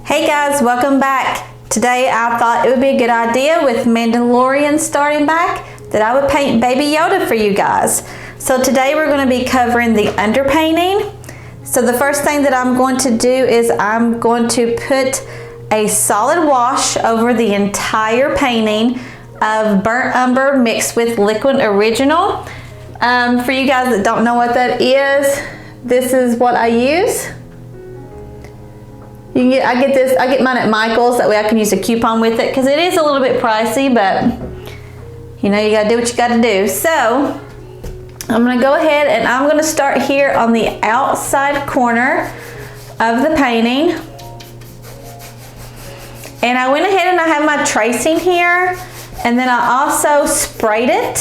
Hey guys, welcome back. Today I thought it would be a good idea with Mandalorian starting back that I would paint Baby Yoda for you guys. So today we're going to be covering the underpainting. So the first thing that I'm going to do is I'm going to put a solid wash over the entire painting of burnt umber mixed with liquid original. For you guys that don't know what that is, this is what I use. I get mine at Michael's, that way I can use a coupon with it because it is a little bit pricey, but you know, you gotta do what you gotta do. So I'm gonna go ahead and I'm gonna start here on the outside corner of the painting. And I went ahead and I have my tracing here, and then I also sprayed it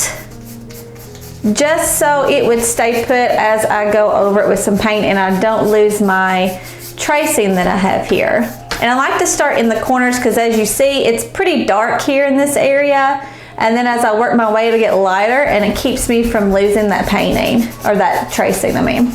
just so it would stay put as I go over it with some paint and I don't lose my tracing that I have here. And I like to start in the corners because as you see, it's pretty dark here in this area. And then as I work my way, it'll get lighter and it keeps me from losing that painting, or that tracing, I mean.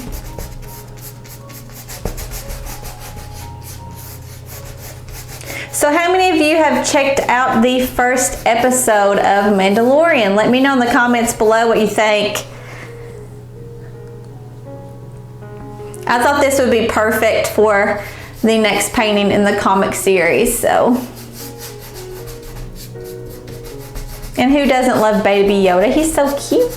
So how many of you have checked out the first episode of Mandalorian? Let me know in the comments below what you think. I thought this would be perfect for the next painting in the comic series, so. And who doesn't love Baby Yoda? He's so cute.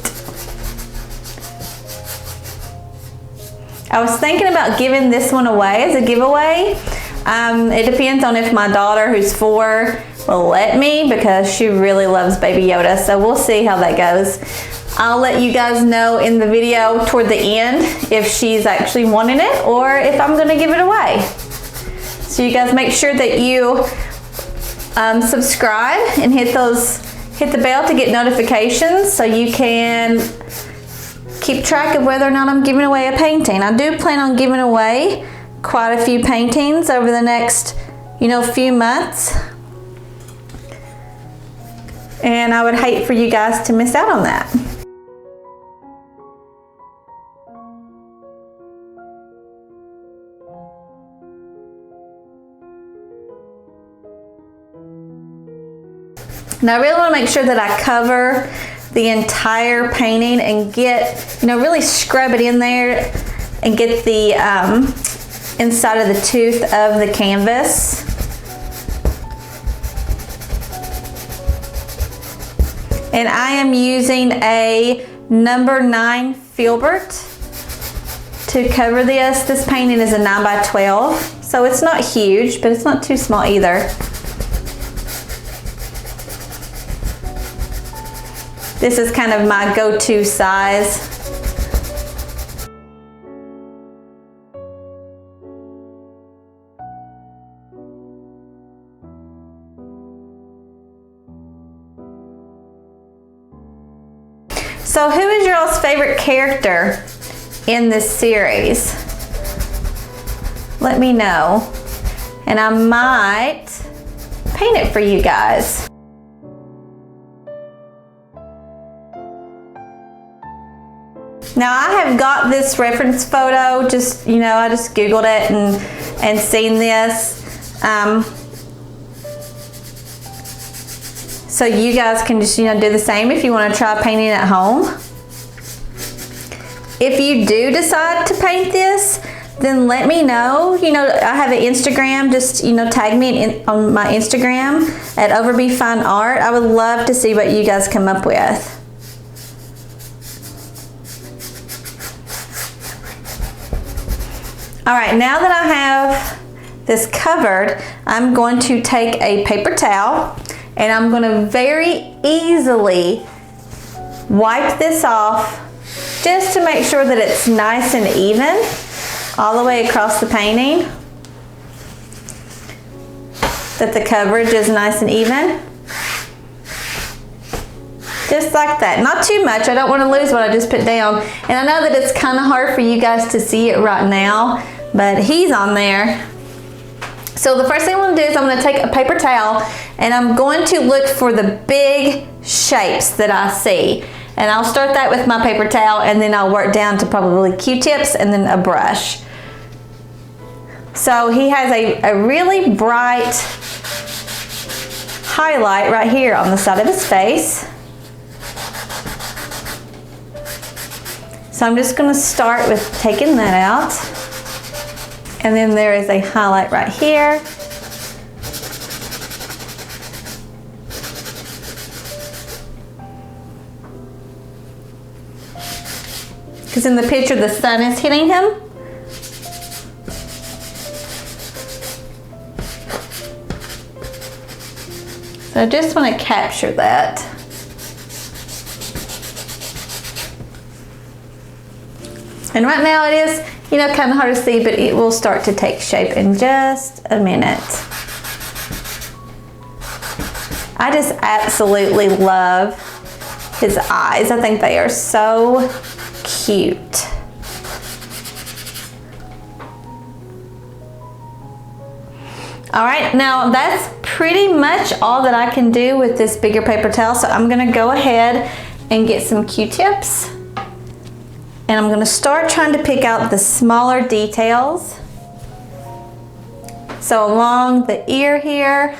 I was thinking about giving this one away as a giveaway. It depends on if my daughter, who's 4, will let me, because she really loves Baby Yoda, so we'll see how that goes. I'll let you guys know in the video toward the end if she's actually wanting it or if I'm gonna give it away. So you guys make sure that you subscribe and hit the bell to get notifications so you can keep track of whether or not I'm giving away a painting. I do plan on giving away quite a few paintings over the next, few months. And I would hate for you guys to miss out on that. Now I really want to make sure that I cover the entire painting and get, really scrub it in there and get the inside of the tooth of the canvas. And I am using a number 9 filbert to cover this. This painting is a 9 by 12, so it's not huge, but it's not too small either. This is kind of my go-to size. So who is your all's favorite character in this series? Let me know, and I might paint it for you guys. Now I have got this reference photo, I just Googled it and seen this. So you guys can just, do the same if you want to try painting at home. If you do decide to paint this, then let me know. I have an Instagram, just, tag me on my Instagram at overbefineart. I would love to see what you guys come up with. All right, now that I have this covered, I'm going to take a paper towel and I'm going to very easily wipe this off just to make sure that it's nice and even all the way across the painting, that the coverage is nice and even. Just like that, not too much. I don't want to lose what I just put down. And I know that it's kind of hard for you guys to see it right now, but he's on there. So the first thing I'm going to do is I'm going to take a paper towel and I'm going to look for the big shapes that I see. And I'll start that with my paper towel, and then I'll work down to probably Q-tips and then a brush. So he has a really bright highlight right here on the side of his face. So I'm just going to start with taking that out. And then there is a highlight right here. Because in the picture the sun is hitting him. So I just want to capture that. And right now it is, you know, kind of hard to see, but it will start to take shape in just a minute. I just absolutely love his eyes. I think they are so cute. All right, now that's pretty much all that I can do with this bigger paper towel. So I'm gonna go ahead and get some Q-tips. And I'm gonna start trying to pick out the smaller details. So along the ear here.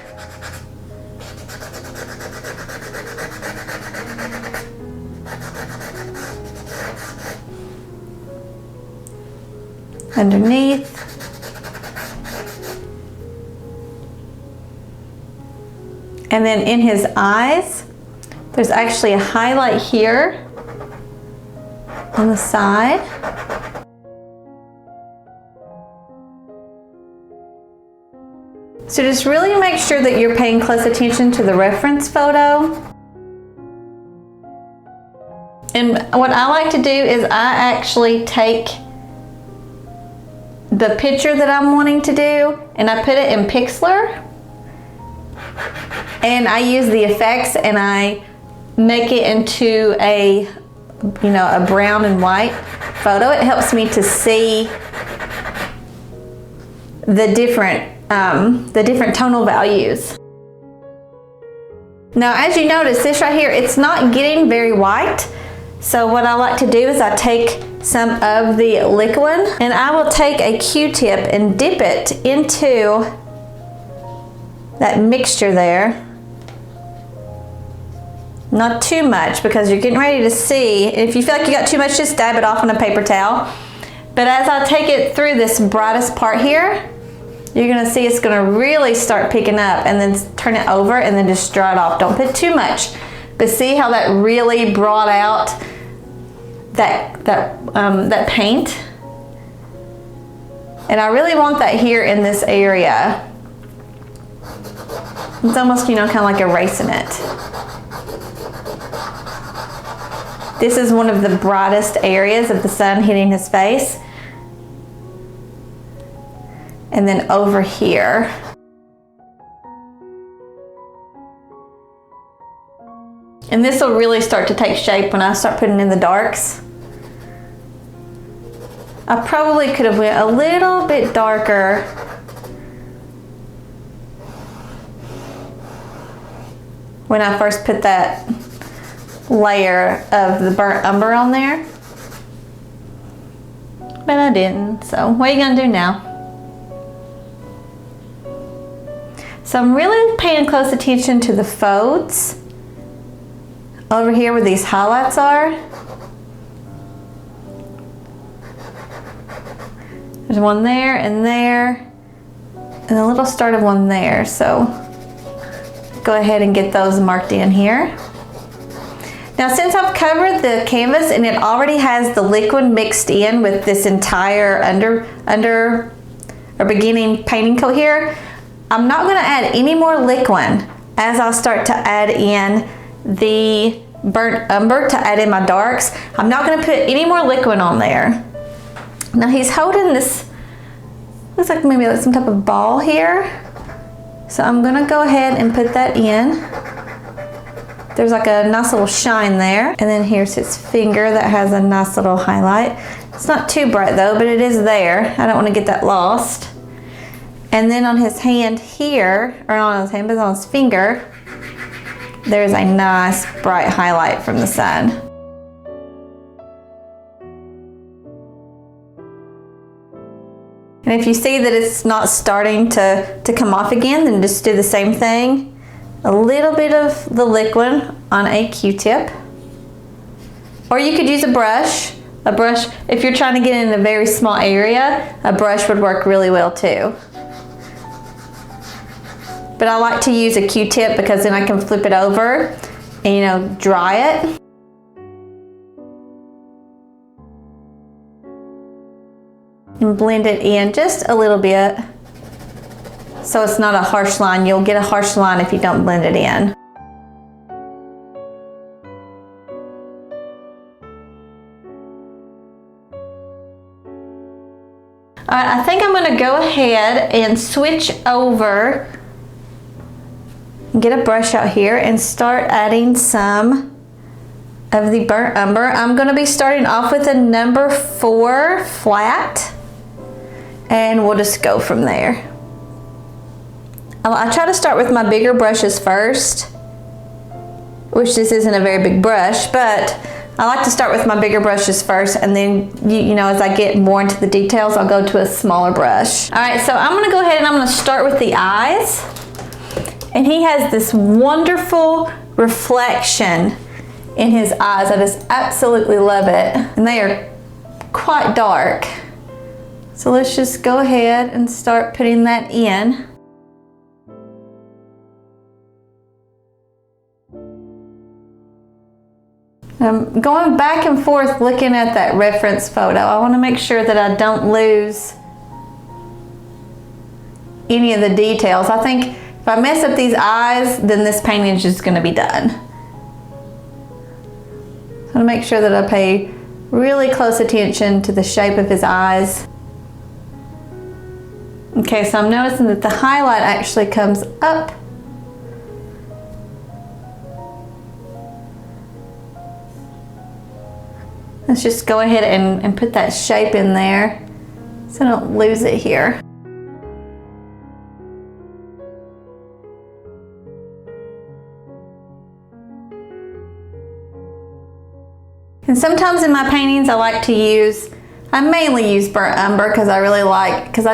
Underneath. And then in his eyes, there's actually a highlight here on the side. So just really make sure that you're paying close attention to the reference photo. And what I like to do is I actually take the picture that I'm wanting to do and I put it in Pixlr. And I use the effects and I make it into a, you know, a brown and white photo. It helps me to see the different tonal values. Now, as you notice, this right here, it's not getting very white. So what I like to do is I take some of the liquid and I will take a Q-tip and dip it into that mixture there. Not too much because you're getting ready to see. If you feel like you got too much, just dab it off on a paper towel. But as I take it through this brightest part here, you're gonna see it's gonna really start picking up, and then turn it over and then just dry it off. Don't put too much. But see how that really brought out that paint? And I really want that here in this area. It's almost, you know, kind of like erasing it. This is one of the brightest areas of the sun hitting his face. And then over here. And this will really start to take shape when I start putting in the darks. I probably could have went a little bit darker. When I first put that layer of the burnt umber on there. But I didn't, so what are you gonna do now? So I'm really paying close attention to the folds over here where these highlights are. There's one there, and a little start of one there. So go ahead and get those marked in here. Now, since I've covered the canvas and it already has the liquid mixed in with this entire under or beginning painting coat here, I'm not going to add any more liquid as I'll start to add in the burnt umber to add in my darks. I'm not going to put any more liquid on there. Now he's holding this, looks like maybe like some type of ball here. So I'm going to go ahead and put that in. There's like a nice little shine there. And then here's his finger that has a nice little highlight. It's not too bright though, but it is there. I don't want to get that lost. And then on his hand here, or not on his hand, but on his finger, there's a nice bright highlight from the sun. And if you see that it's not starting to come off again, then just do the same thing. A little bit of the liquid on a Q-tip. Or you could use a brush. A brush, if you're trying to get in a very small area, a brush would work really well too. But I like to use a Q-tip because then I can flip it over and, you know, dry it. And blend it in just a little bit so it's not a harsh line. You'll get a harsh line if you don't blend it in. All right, I think I'm going to go ahead and switch over, get a brush out here and start adding some of the burnt umber. I'm going to be starting off with a number 4 flat, and we'll just go from there. I try to start with my bigger brushes first, which this isn't a very big brush, but I like to start with my bigger brushes first, and then, you know, as I get more into the details, I'll go to a smaller brush. All right, so I'm gonna go ahead and I'm gonna start with the eyes. And he has this wonderful reflection in his eyes. I just absolutely love it. And they are quite dark. So let's just go ahead and start putting that in. I'm going back and forth looking at that reference photo. I want to make sure that I don't lose any of the details. I think if I mess up these eyes, then this painting is just going to be done. So I want to make sure that I pay really close attention to the shape of his eyes. Okay, so I'm noticing that the highlight actually comes up. Let's just go ahead and put that shape in there so I don't lose it here. And sometimes in my paintings I mainly use burnt umber because I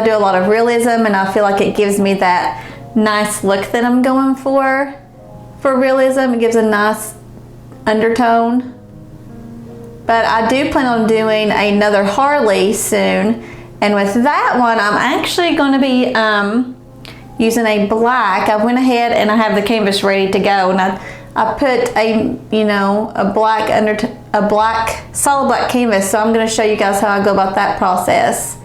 do a lot of realism, and I feel like it gives me that nice look that I'm going for realism. It gives a nice undertone. But I do plan on doing another Harley soon, and with that one I'm actually going to be using a black. I went ahead and I have the canvas ready to go, and I put a black solid black canvas. So I'm going to show you guys how I go about that process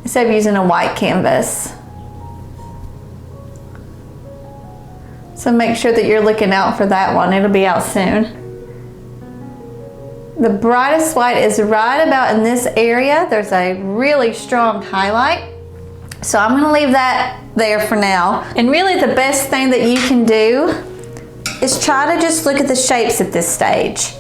instead of using a white canvas. So make sure that you're looking out for that one. It'll be out soon. The brightest white is right about in this area. There's a really strong highlight. So I'm going to leave that there for now. And really the best thing that you can do is try to just look at the shapes at this stage.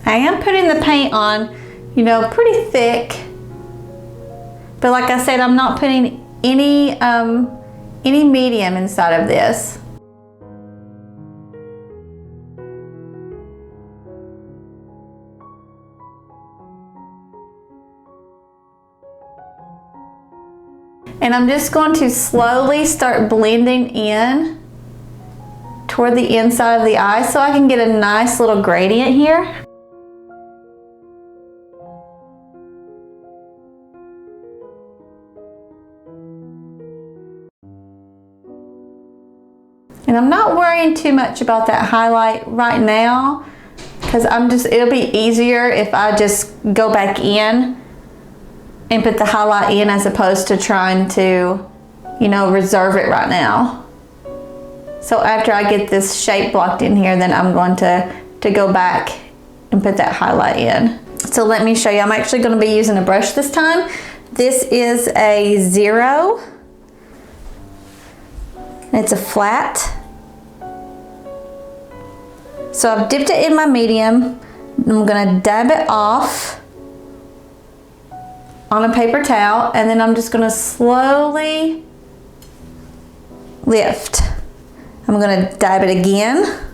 I am putting the paint on, pretty thick, but like I said, I'm not putting any medium inside of this. And I'm just going to slowly start blending in toward the inside of the eye so I can get a nice little gradient here. And I'm not worrying too much about that highlight right now because it'll be easier if I just go back in and put the highlight in as opposed to trying to, reserve it right now. So after I get this shape blocked in here, then I'm going to go back and put that highlight in. So let me show you. I'm actually going to be using a brush this time. This is a 0. It's a flat. So I've dipped it in my medium. I'm gonna dab it off on a paper towel, and then I'm just gonna slowly lift. I'm gonna dab it again.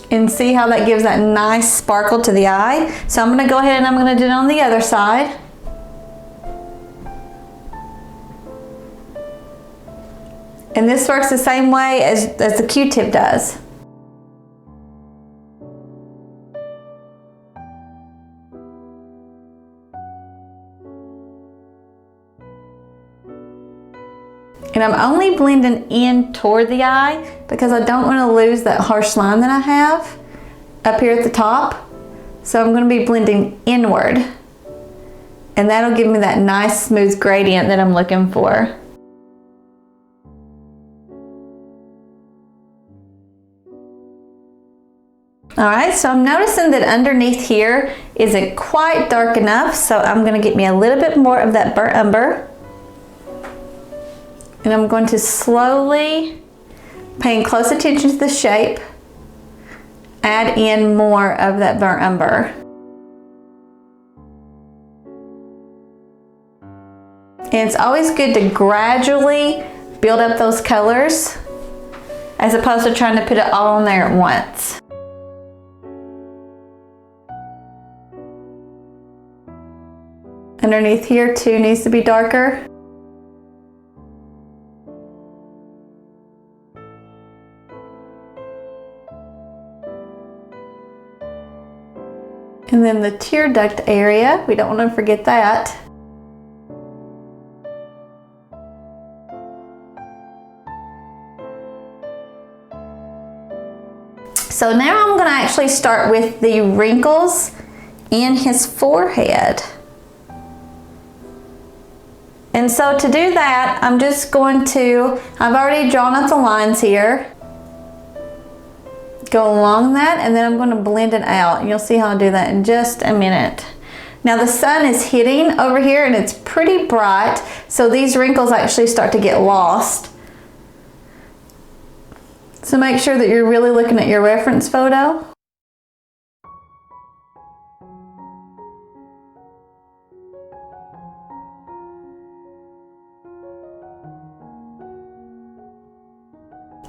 And see how that gives that nice sparkle to the eye. So I'm gonna go ahead and I'm gonna do it on the other side. And this works the same way as the Q-tip does. And I'm only blending in toward the eye because I don't want to lose that harsh line that I have up here at the top. So I'm going to be blending inward. And that'll give me that nice smooth gradient that I'm looking for. Alright, so I'm noticing that underneath here isn't quite dark enough, so I'm going to get me a little bit more of that burnt umber. And I'm going to slowly, paying close attention to the shape, add in more of that burnt umber. And it's always good to gradually build up those colors as opposed to trying to put it all on there at once. Underneath here too needs to be darker. And then the tear duct area, we don't want to forget that. So now I'm going to actually start with the wrinkles in his forehead. And so to do that, I'm just going to, I've already drawn up the lines here. Go along that, and then I'm going to blend it out. And you'll see how I do that in just a minute. Now the sun is hitting over here and it's pretty bright, so these wrinkles actually start to get lost. So make sure that you're really looking at your reference photo.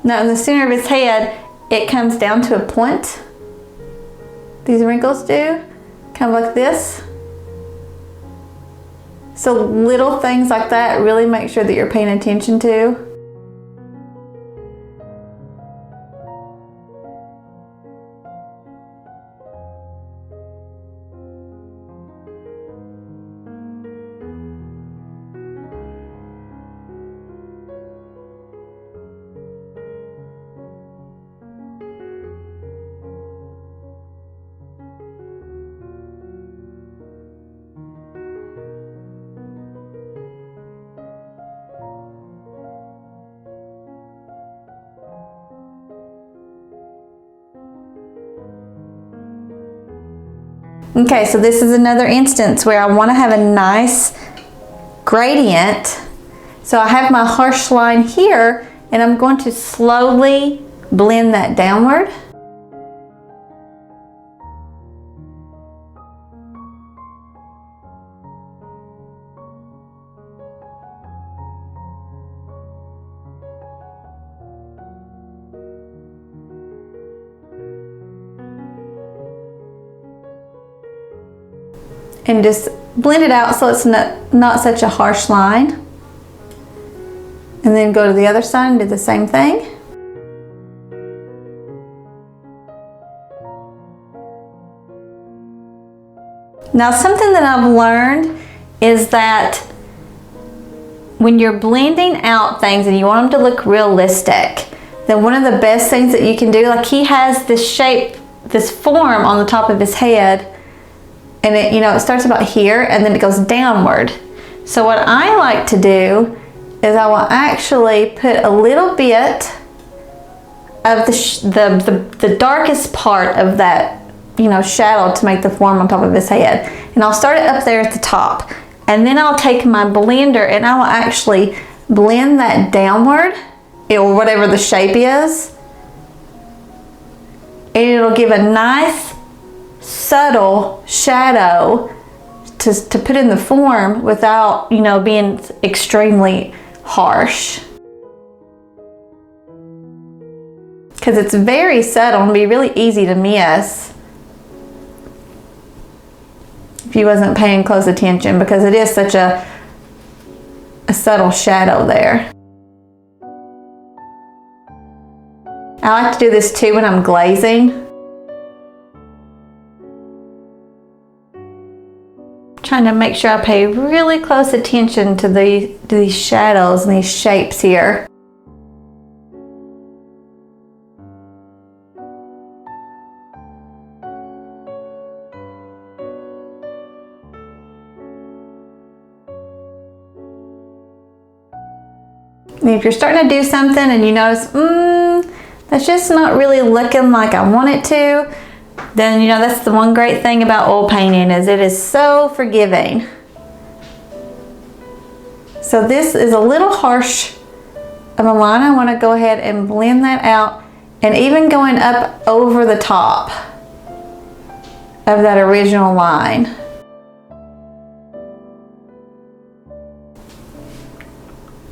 Now in the center of his head, it comes down to a point. These wrinkles do, kind of like this. So little things like that, really make sure that you're paying attention to. Okay, so this is another instance where I want to have a nice gradient. So I have my harsh line here, and I'm going to slowly blend that downward. And just blend it out so it's not such a harsh line. And then go to the other side and do the same thing. Now something that I've learned is that when you're blending out things and you want them to look realistic, then one of the best things that you can do, like he has this shape, this form on the top of his head, and it, you know, it starts about here and then it goes downward. So what I like to do is I will actually put a little bit of the darkest part of that, you know, shadow to make the form on top of his head. And I'll start it up there at the top. And then I'll take my blender and I will actually blend that downward or whatever the shape is. And it'll give a nice subtle shadow to put in the form without, you know, being extremely harsh. Because it's very subtle and be really easy to miss if you wasn't paying close attention, because it is such a subtle shadow there. I like to do this too when I'm glazing. Trying to make sure I pay really close attention to these shadows and these shapes here. And if you're starting to do something and you notice, that's just not really looking like I want it to, then you know that's the one great thing about oil painting, is it is so forgiving. So this is a little harsh of a line. I want to go ahead and blend that out, and even going up over the top of that original line.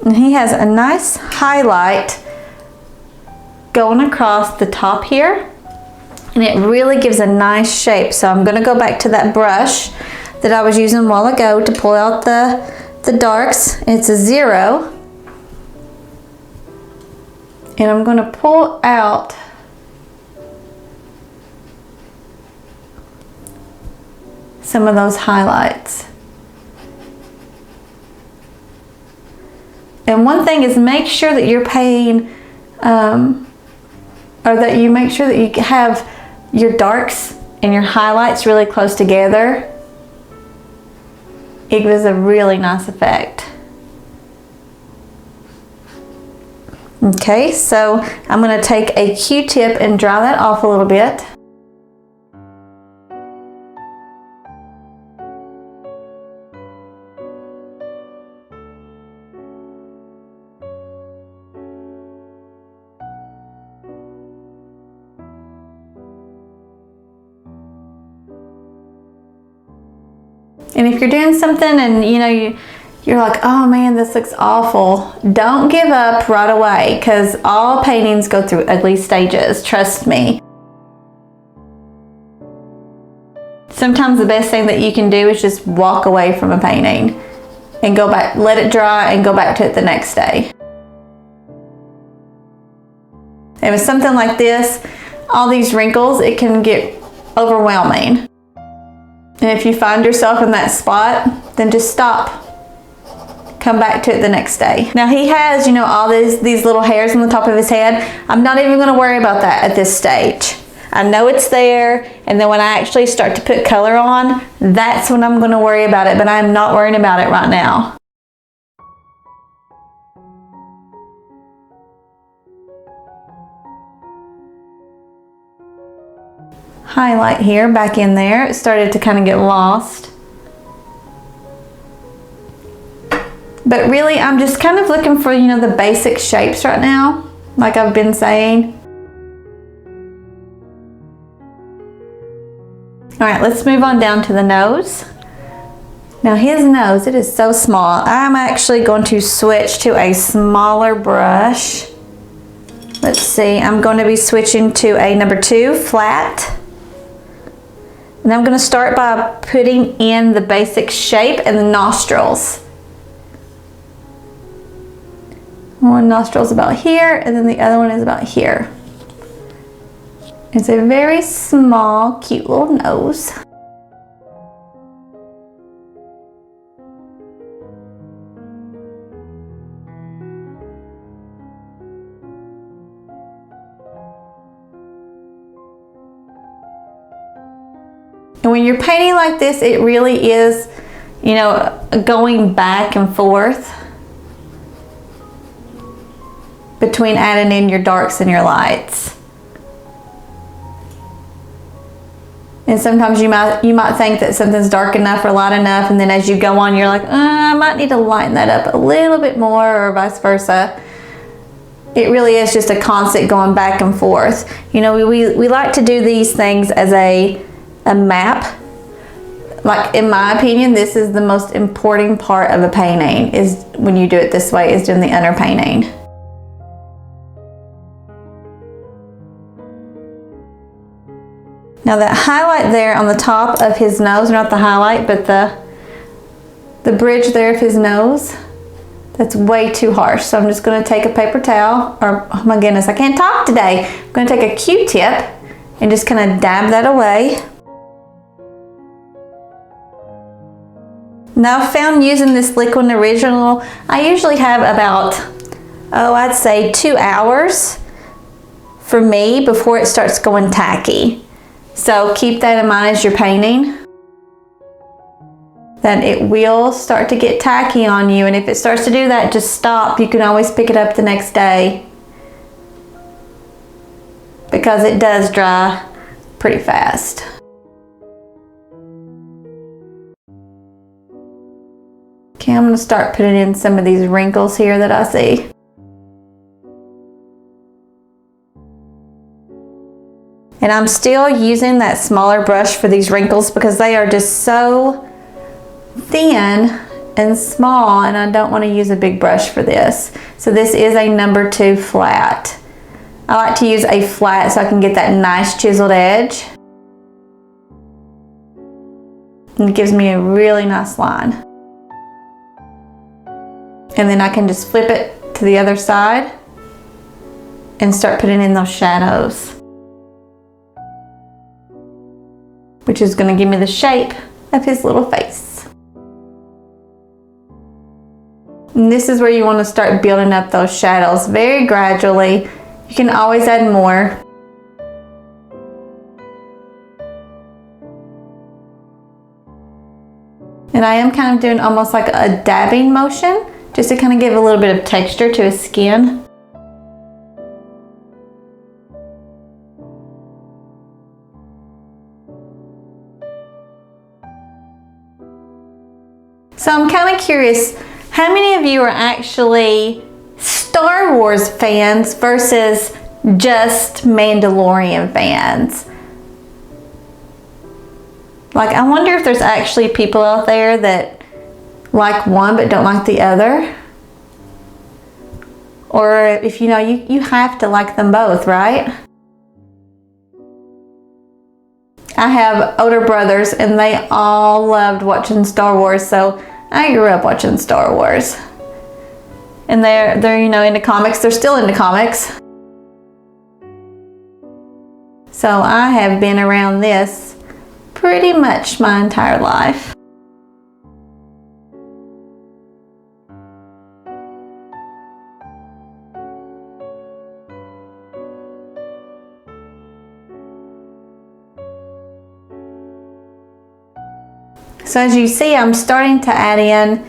And he has a nice highlight going across the top here, and it really gives a nice shape. So I'm going to go back to that brush that I was using a while ago to pull out the darks. It's a 0, and I'm going to pull out some of those highlights. And one thing is, make sure that you're paying, or that you make sure that you have your darks and your highlights really close together. It gives a really nice effect. Okay, so I'm going to take a Q-tip and dry that off a little bit. And if you're doing something and you know you're like, oh man, this looks awful, don't give up right away, because all paintings go through ugly stages, trust me. Sometimes the best thing that you can do is just walk away from a painting and go back, let it dry, and go back to it the next day. And with something like this, all these wrinkles, it can get overwhelming. And if you find yourself in that spot, then just stop. Come back to it the next day. Now he has, you know, all these little hairs on the top of his head. I'm not even going to worry about that at this stage. I know it's there, and then when I actually start to put color on, that's when I'm going to worry about it, but I'm not worrying about it right now. Highlight here, back in there. It started to kind of get lost. But really, I'm just kind of looking for, you know, the basic shapes right now, like I've been saying. All right, let's move on down to the nose. Now his nose, it is so small. I'm actually going to switch to a smaller brush. Let's see, I'm going to be switching to a number 2 flat. And I'm going to start by putting in the basic shape and the nostrils. One nostril's about here, and then the other one is about here. It's a very small, cute little nose. And when you're painting like this, it really is, you know, going back and forth between adding in your darks and your lights. And sometimes you might think that something's dark enough or light enough, and then as you go on, you're like, I might need to lighten that up a little bit more, or vice versa. it really is just a constant going back and forth. You know, we like to do these things as a map. Like, in my opinion, this is the most important part of a painting, is when you do it this way, is doing the underpainting. Now that highlight there on the top of his nose, not the highlight, but the bridge there of his nose, that's way too harsh. So I'm just going to take a paper towel, or oh my goodness, I can't talk today. I'm going to take a Q-tip and just kind of dab that away. Now I've found using this Liquid Original, I usually have about, I'd say 2 hours for me before it starts going tacky. So keep that in mind as you're painting, that it will start to get tacky on you, and if it starts to do that, just stop. You can always pick it up the next day, because it does dry pretty fast. Okay, I'm going to start putting in some of these wrinkles here that I see. And I'm still using that smaller brush for these wrinkles because they are just so thin and small, and I don't want to use a big brush for this. So this is a number 2 flat. I like to use a flat so I can get that nice chiseled edge. And it gives me a really nice line. And then I can just flip it to the other side and start putting in those shadows, which is going to give me the shape of his little face. And this is where you want to start building up those shadows very gradually. You can always add more. And I am kind of doing almost like a dabbing motion, just to kind of give a little bit of texture to his skin. So I'm kind of curious, how many of you are actually Star Wars fans versus just Mandalorian fans? Like, I wonder if there's actually people out there that like one but don't like the other. Or if you know, you have to like them both, right? I have older brothers and they all loved watching Star Wars, so I grew up watching Star Wars. And they're you know, into comics. They're still into comics. So I have been around this pretty much my entire life. So as you see, I'm starting to add in,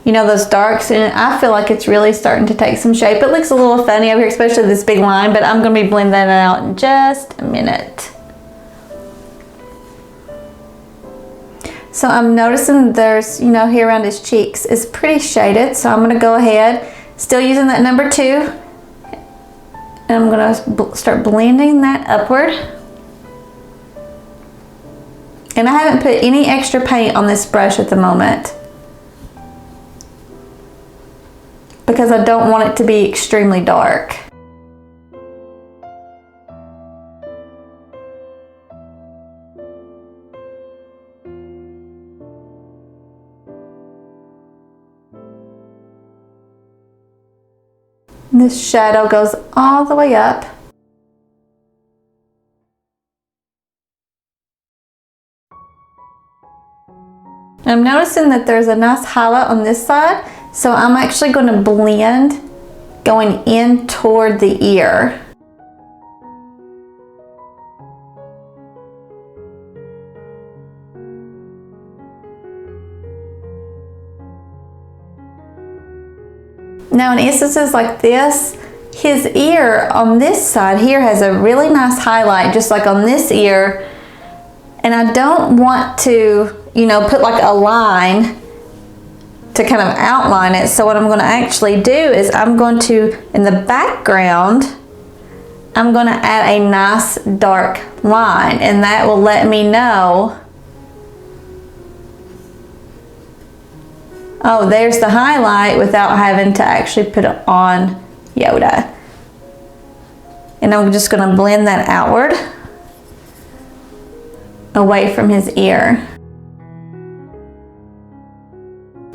you know, those darks, and I feel like it's really starting to take some shape. It looks a little funny over here, especially this big line, but I'm going to be blending that out in just a minute. So I'm noticing there's, you know, here around his cheeks is pretty shaded, so I'm going to go ahead, still using that number 2, and I'm going to start blending that upward. And I haven't put any extra paint on this brush at the moment, because I don't want it to be extremely dark. And this shadow goes all the way up. I'm noticing that there's a nice highlight on this side, so I'm actually going to blend going in toward the ear. Now in instances like this, his ear on this side here has a really nice highlight, just like on this ear, and I don't want to, you know, put like a line to kind of outline it. So what I'm going to actually do is I'm going to, in the background, I'm going to add a nice dark line, and that will let me know, oh, there's the highlight, without having to actually put it on Yoda. And I'm just going to blend that outward, away from his ear.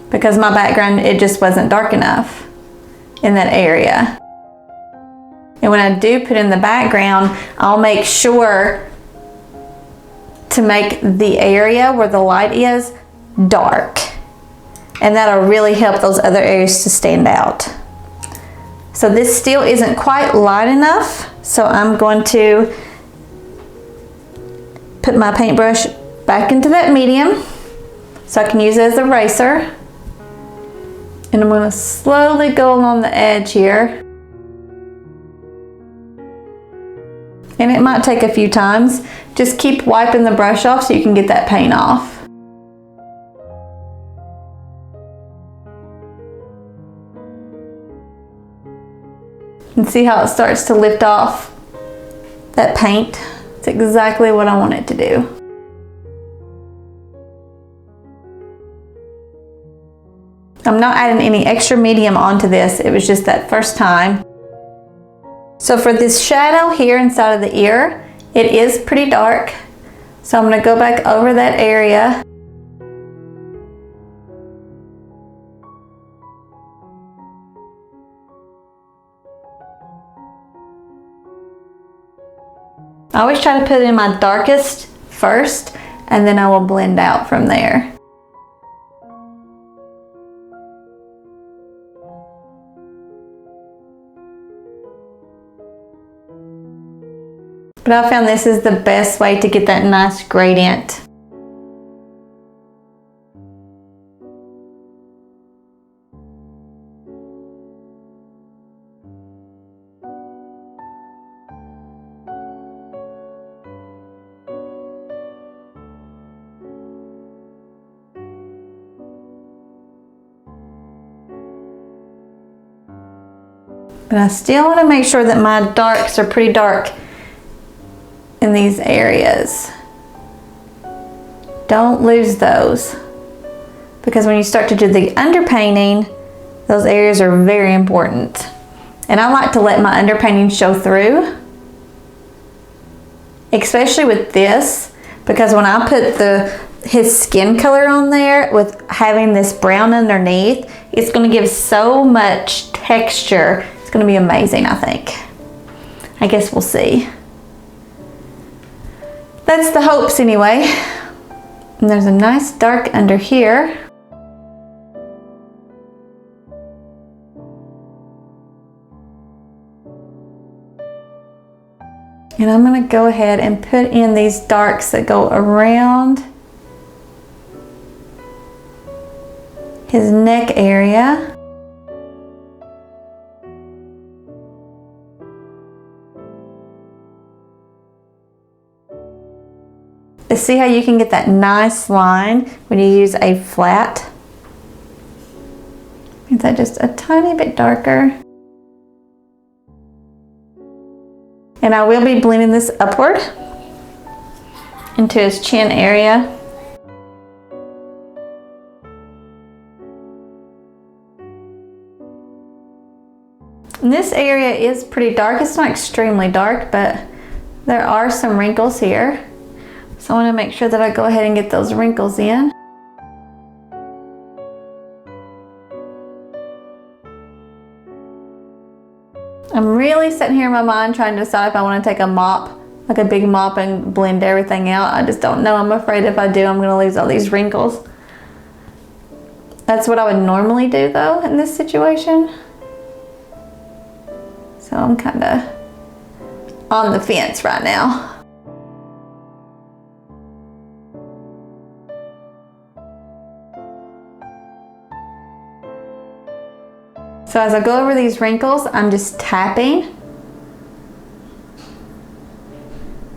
Because my background, it just wasn't dark enough in that area. And when I do put in the background, I'll make sure to make the area where the light is dark. And that'll really help those other areas to stand out. So this still isn't quite light enough, so I'm going to put my paintbrush back into that medium so I can use it as an eraser. And I'm going to slowly go along the edge here. And it might take a few times. Just keep wiping the brush off so you can get that paint off. And see how it starts to lift off that paint? It's exactly what I want it to do. I'm not adding any extra medium onto this. It was just that first time. So for this shadow here inside of the ear, it is pretty dark. So I'm going to go back over that area. I always try to put in my darkest first, and then I will blend out from there. But I found this is the best way to get that nice gradient. But I still want to make sure that my darks are pretty dark in these areas. Don't lose those, because when you start to do the underpainting, those areas are very important. And I like to let my underpainting show through, especially with this, because when I put his skin color on there with having this brown underneath, it's going to give so much texture. It's going to be amazing, I think. I guess we'll see. That's the hopes anyway. And there's a nice dark under here. And I'm going to go ahead and put in these darks that go around his neck area. See how you can get that nice line when you use a flat? Is that just a tiny bit darker? And I will be blending this upward into his chin area. And this area is pretty dark. It's not extremely dark, but there are some wrinkles here. So I want to make sure that I go ahead and get those wrinkles in. I'm really sitting here in my mind trying to decide if I want to take a mop, like a big mop, and blend everything out. I just don't know. I'm afraid if I do, I'm going to lose all these wrinkles. That's what I would normally do though in this situation. So I'm kind of on the fence right now. So as I go over these wrinkles, I'm just tapping,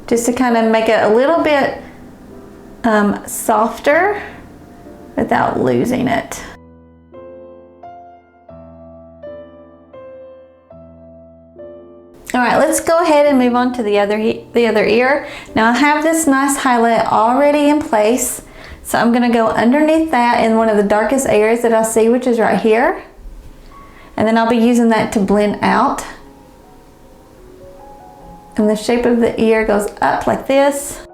just to kind of make it a little bit softer without losing it. All right, let's go ahead and move on to the other ear. Now I have this nice highlight already in place, so I'm gonna go underneath that in one of the darkest areas that I see, which is right here. And then I'll be using that to blend out. And the shape of the ear goes up like this.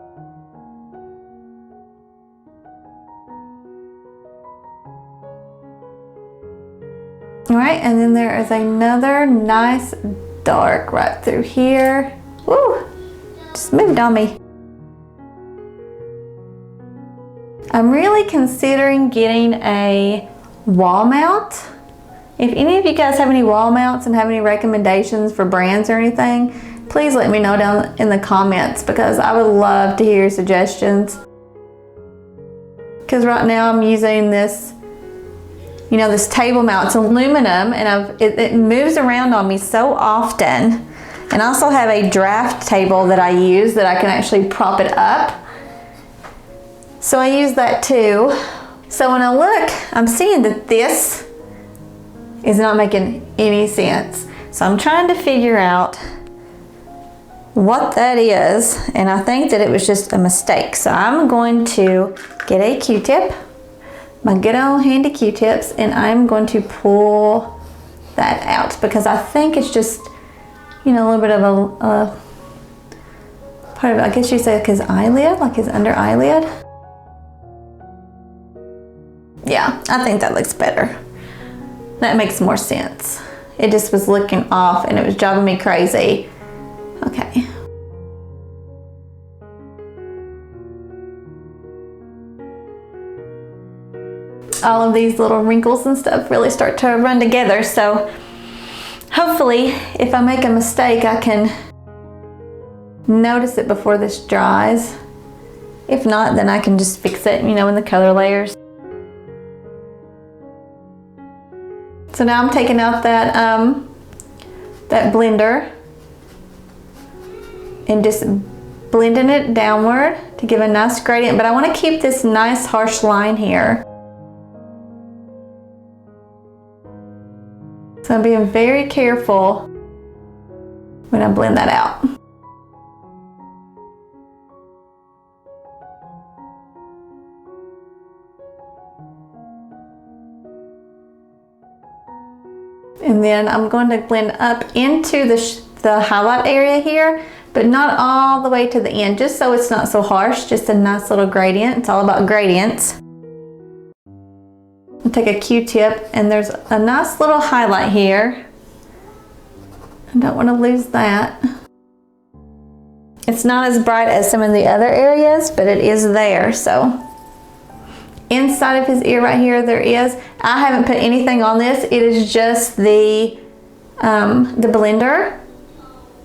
All right, and then there is another nice dark right through here. Woo, just moved on me. I'm really considering getting a wall mount. If any of you guys have any wall mounts and have any recommendations for brands or anything, please let me know down in the comments, because I would love to hear your suggestions. Because right now I'm using this, you know, this table mount. It's aluminum, and it moves around on me so often. And I also have a draft table that I use that I can actually prop it up. So I use that too. So when I look, I'm seeing that this is not making any sense. So I'm trying to figure out what that is, and I think that it was just a mistake. So I'm going to get a Q-tip, my good old handy Q-tips, and I'm going to pull that out, because I think it's just, you know, a little bit of a part of it. I guess you say like his eyelid, like his under eyelid. Yeah, I think that looks better. That makes more sense. It just was looking off and it was driving me crazy. Okay. All of these little wrinkles and stuff really start to run together, so hopefully if I make a mistake I can notice it before this dries. If not, then I can just fix it, you know, in the color layers. So now I'm taking out that that blender and just blending it downward to give a nice gradient, but I want to keep this nice harsh line here. So I'm being very careful when I blend that out. And then I'm going to blend up into the highlight area here, but not all the way to the end, just so it's not so harsh, just a nice little gradient. It's all about gradients. I'll take a Q-tip, and there's a nice little highlight here. I don't want to lose that. It's not as bright as some of the other areas, but it is there. So inside of his ear right here, there is, I haven't put anything on this. It is just the blender,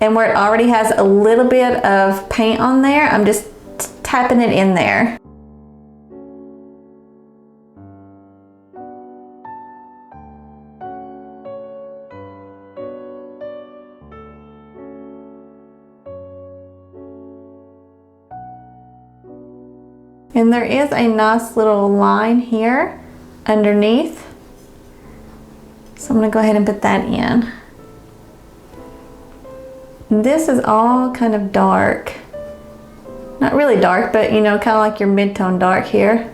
and where it already has a little bit of paint on there, I'm just tapping it in there. And there is a nice little line here underneath. So I'm gonna go ahead and put that in. And this is all kind of dark. Not really dark, but you know, kind of like your mid-tone dark here.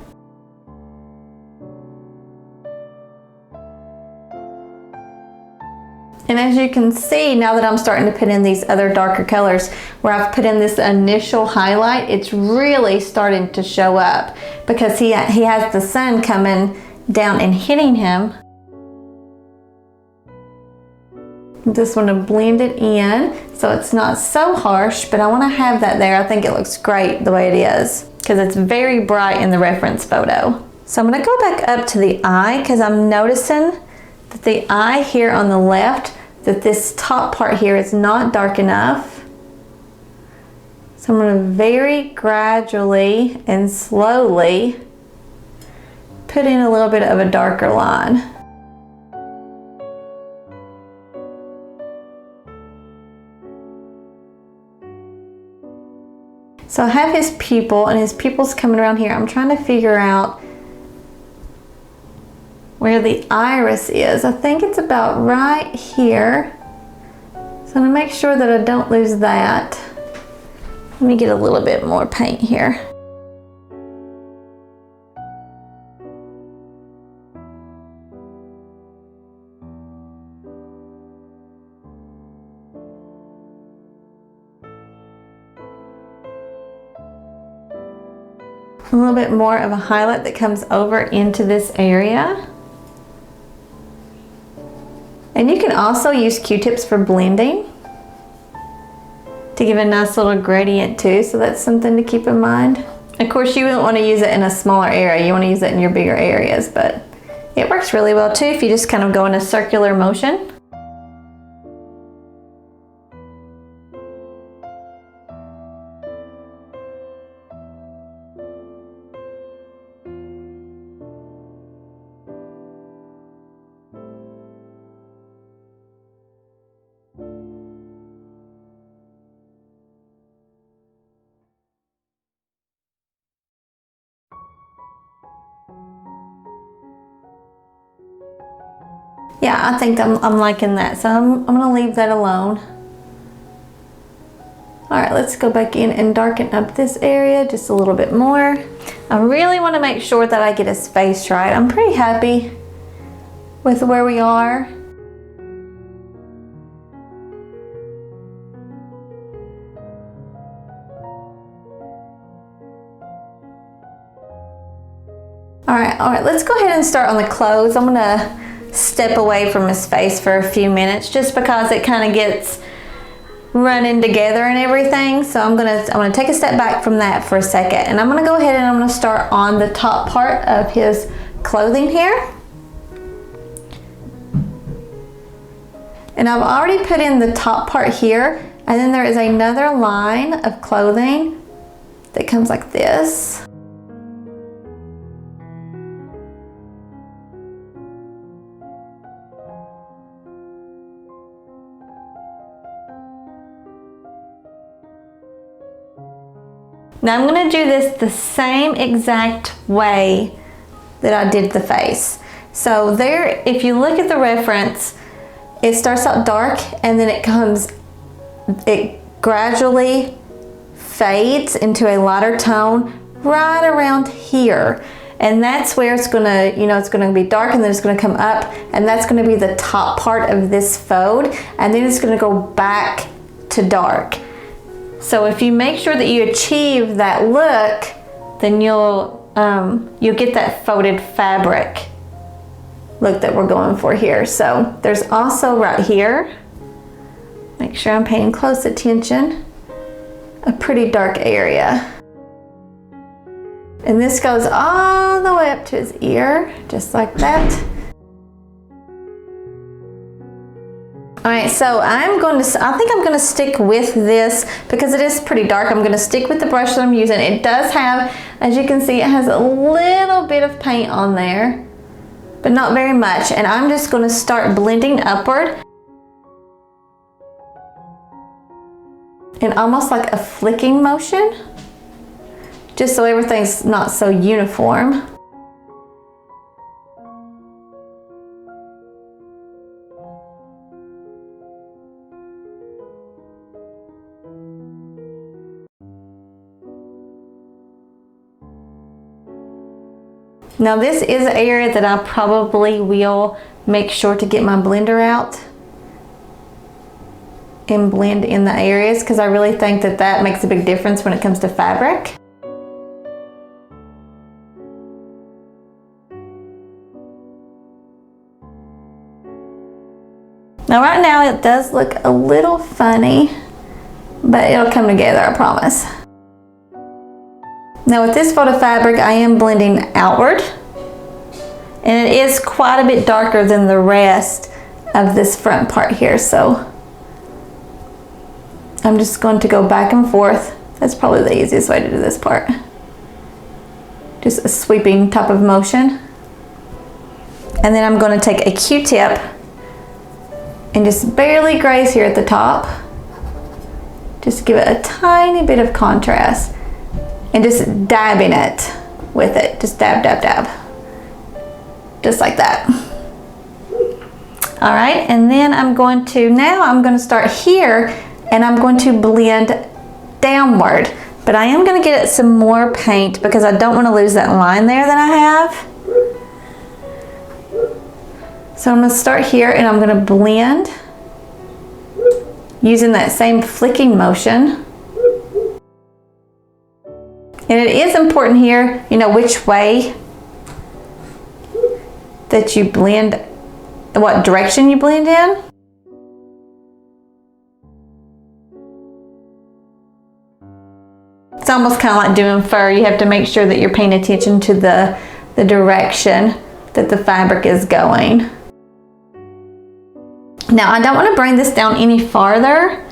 And as you can see, now that I'm starting to put in these other darker colors, where I've put in this initial highlight, it's really starting to show up, because he has the sun coming down and hitting him. Just want to blend it in so it's not so harsh, but I want to have that there. I think it looks great the way it is, because it's very bright in the reference photo. So I'm going to go back up to the eye, because I'm noticing that the eye here on the left, that this top part here is not dark enough. So I'm going to very gradually and slowly put in a little bit of a darker line. So I have his pupil, and his pupil's coming around here. I'm trying to figure out where the iris is. I think it's about right here. So I'm gonna make sure that I don't lose that. Let me get a little bit more paint here. A little bit more of a highlight that comes over into this area. And you can also use Q-tips for blending to give a nice little gradient too, so that's something to keep in mind. Of course, you wouldn't want to use it in a smaller area. You want to use it in your bigger areas, but it works really well too if you just kind of go in a circular motion. Yeah, I think I'm liking that, so I'm gonna leave that alone. All right, let's go back in and darken up this area just a little bit more. I really want to make sure that I get his face right. I'm pretty happy with where we are. All right, let's go ahead and start on the clothes. I'm gonna step away from his face for a few minutes just because it kind of gets running together and everything. So I'm gonna take a step back from that for a second, and I'm gonna go ahead and I'm gonna start on the top part of his clothing here. And I've already put in the top part here, and then there is another line of clothing that comes like this. Now I'm going to do this the same exact way that I did the face. So there, if you look at the reference, it starts out dark and then it gradually fades into a lighter tone right around here. And that's where it's going to, it's going to be dark and then it's going to come up, and that's going to be the top part of this fold, and then it's going to go back to dark. So if you make sure that you achieve that look, then you'll get that folded fabric look that we're going for here. So there's also right here, make sure I'm paying close attention, a pretty dark area. And this goes all the way up to his ear, just like that. All right, so I think I'm gonna stick with this because it is pretty dark. I'm gonna stick with the brush that I'm using. It does have, as you can see, it has a little bit of paint on there, but not very much. And I'm just gonna start blending upward in almost like a flicking motion, just so everything's not so uniform. Now this is an area that I probably will make sure to get my blender out and blend in the areas, because I really think that that makes a big difference when it comes to fabric. Now right now it does look a little funny, but it'll come together, I promise. Now with this fold of fabric, I am blending outward, and it is quite a bit darker than the rest of this front part here, so I'm just going to go back and forth. That's probably the easiest way to do this part. Just a sweeping type of motion. And then I'm going to take a Q-tip and just barely graze here at the top. Just to give it a tiny bit of contrast. And just dabbing it with it. Just dab, dab, dab. Just like that. All right, and then I'm going to start here and I'm going to blend downward. But I am going to get some more paint because I don't want to lose that line there that I have. So I'm going to start here and I'm going to blend using that same flicking motion. And it is important here, you know, which way that you blend, what direction you blend in. It's almost kind of like doing fur. You have to make sure that you're paying attention to the direction that the fabric is going. Now I don't want to bring this down any farther,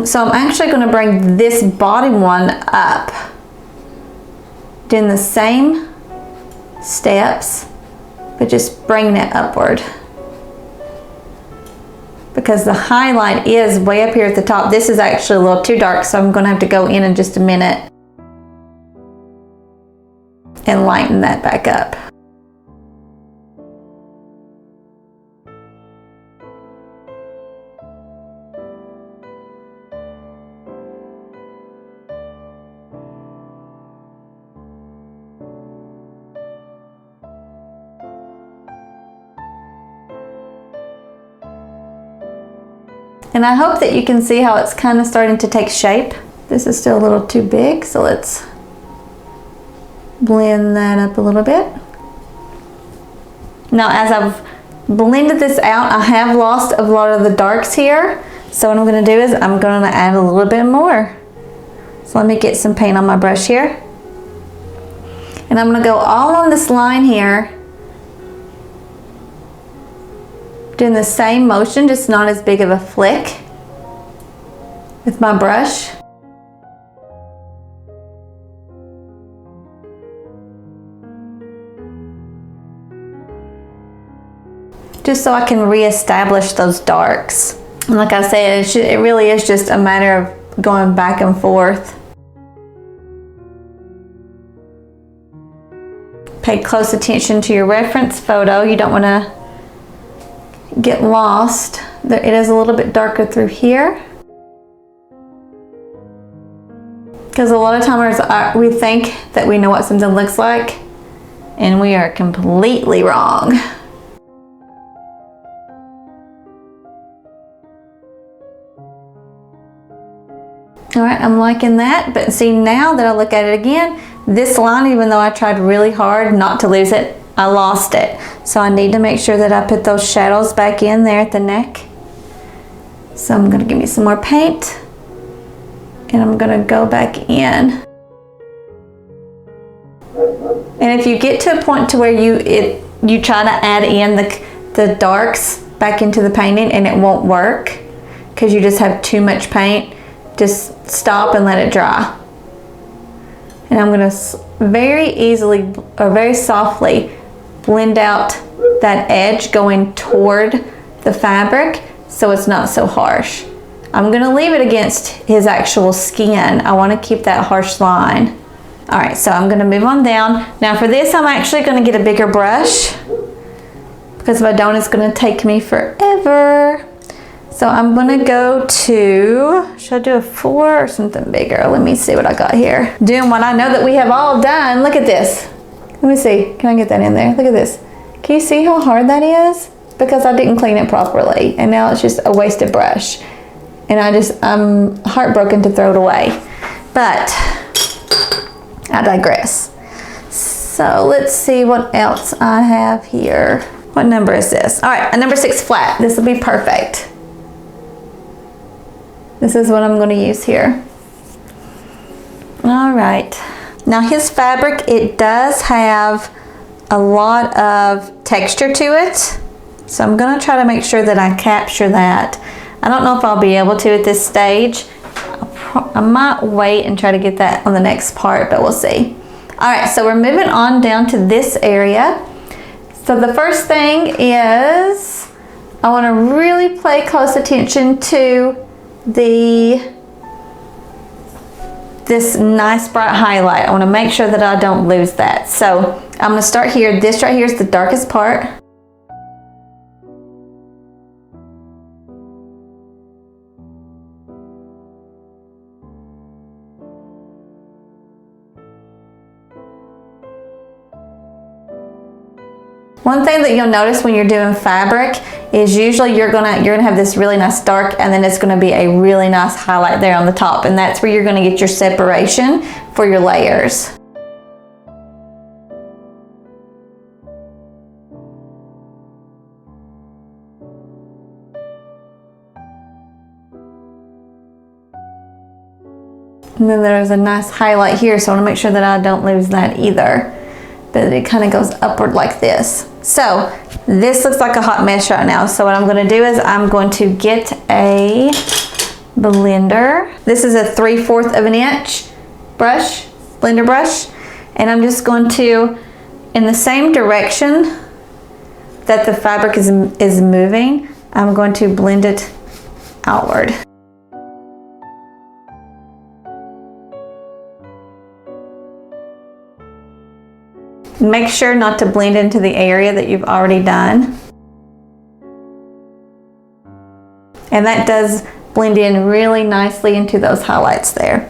so I'm actually going to bring this bottom one up, doing the same steps, but just bringing it upward. Because the highlight is way up here at the top. This is actually a little too dark, so I'm going to have to go in just a minute and lighten that back up. And I hope that you can see how it's kind of starting to take shape. This is still a little too big, so let's blend that up a little bit. Now as I've blended this out, I have lost a lot of the darks here. So what I'm going to do is I'm going to add a little bit more. So let me get some paint on my brush here. And I'm going to go all on this line here, doing the same motion, just not as big of a flick with my brush. Just so I can reestablish those darks. And like I said, it really is just a matter of going back and forth. Pay close attention to your reference photo. You don't want to get lost. It is a little bit darker through here. Because a lot of times we think that we know what something looks like, and we are completely wrong. All right, I'm liking that, but see, now that I look at it again, this line, even though I tried really hard not to lose it, I lost it. So I need to make sure that I put those shadows back in there at the neck. So I'm gonna give me some more paint and I'm gonna go back in. And if you get to a point to where you try to add in the darks back into the painting and it won't work because you just have too much paint, just stop and let it dry. And I'm gonna very easily or very softly blend out that edge going toward the fabric so it's not so harsh. I'm gonna leave it against his actual skin. I wanna keep that harsh line. All right, so I'm gonna move on down. Now for this, I'm actually gonna get a bigger brush because my donut is gonna take me forever. So I'm gonna go to, should I do a 4 or something bigger? Let me see what I got here. Doing what I know that we have all done. Look at this. Let me see, can I get that in there? Look at this. Can you see how hard that is? Because I didn't clean it properly and now it's just a wasted brush. And I'm heartbroken to throw it away. But I digress. So let's see what else I have here. What number is this? All right, a number 6 flat. This will be perfect. This is what I'm going to use here. All right. Now his fabric, it does have a lot of texture to it. So I'm going to try to make sure that I capture that. I don't know if I'll be able to at this stage. I might wait and try to get that on the next part, but we'll see. All right, so we're moving on down to this area. So the first thing is I want to really pay close attention to this nice bright highlight. I want to make sure that I don't lose that. So I'm going to start here. This right here is the darkest part. One thing that you'll notice when you're doing fabric is usually you're gonna have this really nice dark, and then it's gonna be a really nice highlight there on the top, and that's where you're gonna get your separation for your layers. And then there's a nice highlight here, so I want to make sure that I don't lose that either. But it kind of goes upward like this. So this looks like a hot mess right now. So what I'm going to do is I'm going to get a blender. This is a 3/4 of an inch brush, blender brush. And I'm just going to, in the same direction that the fabric is moving, I'm going to blend it outward. Make sure not to blend into the area that you've already done. And that does blend in really nicely into those highlights there.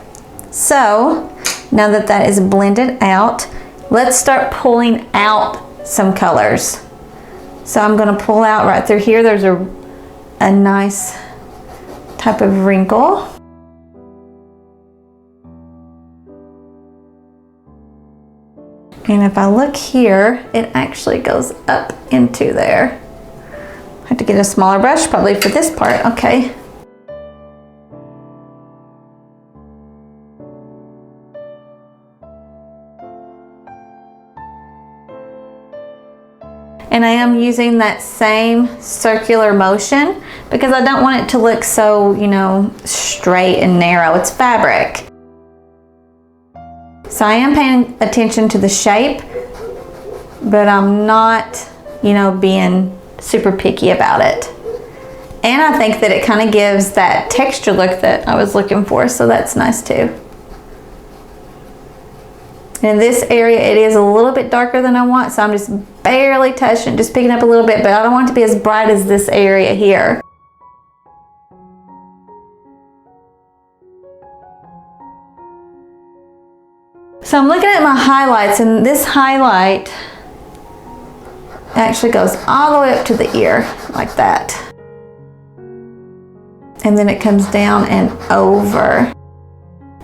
So now that that is blended out, let's start pulling out some colors. So I'm going to pull out right through here. There's a nice type of wrinkle. And if I look here, it actually goes up into there. I have to get a smaller brush probably for this part. Okay. And I am using that same circular motion because I don't want it to look so, you know, straight and narrow. It's fabric. So I am paying attention to the shape, but I'm not, you know, being super picky about it. And I think that it kind of gives that texture look that I was looking for, so that's nice too. In this area, it is a little bit darker than I want, so I'm just barely touching, just picking up a little bit, but I don't want it to be as bright as this area here. So I'm looking at my highlights, and this highlight actually goes all the way up to the ear, like that. And then it comes down and over.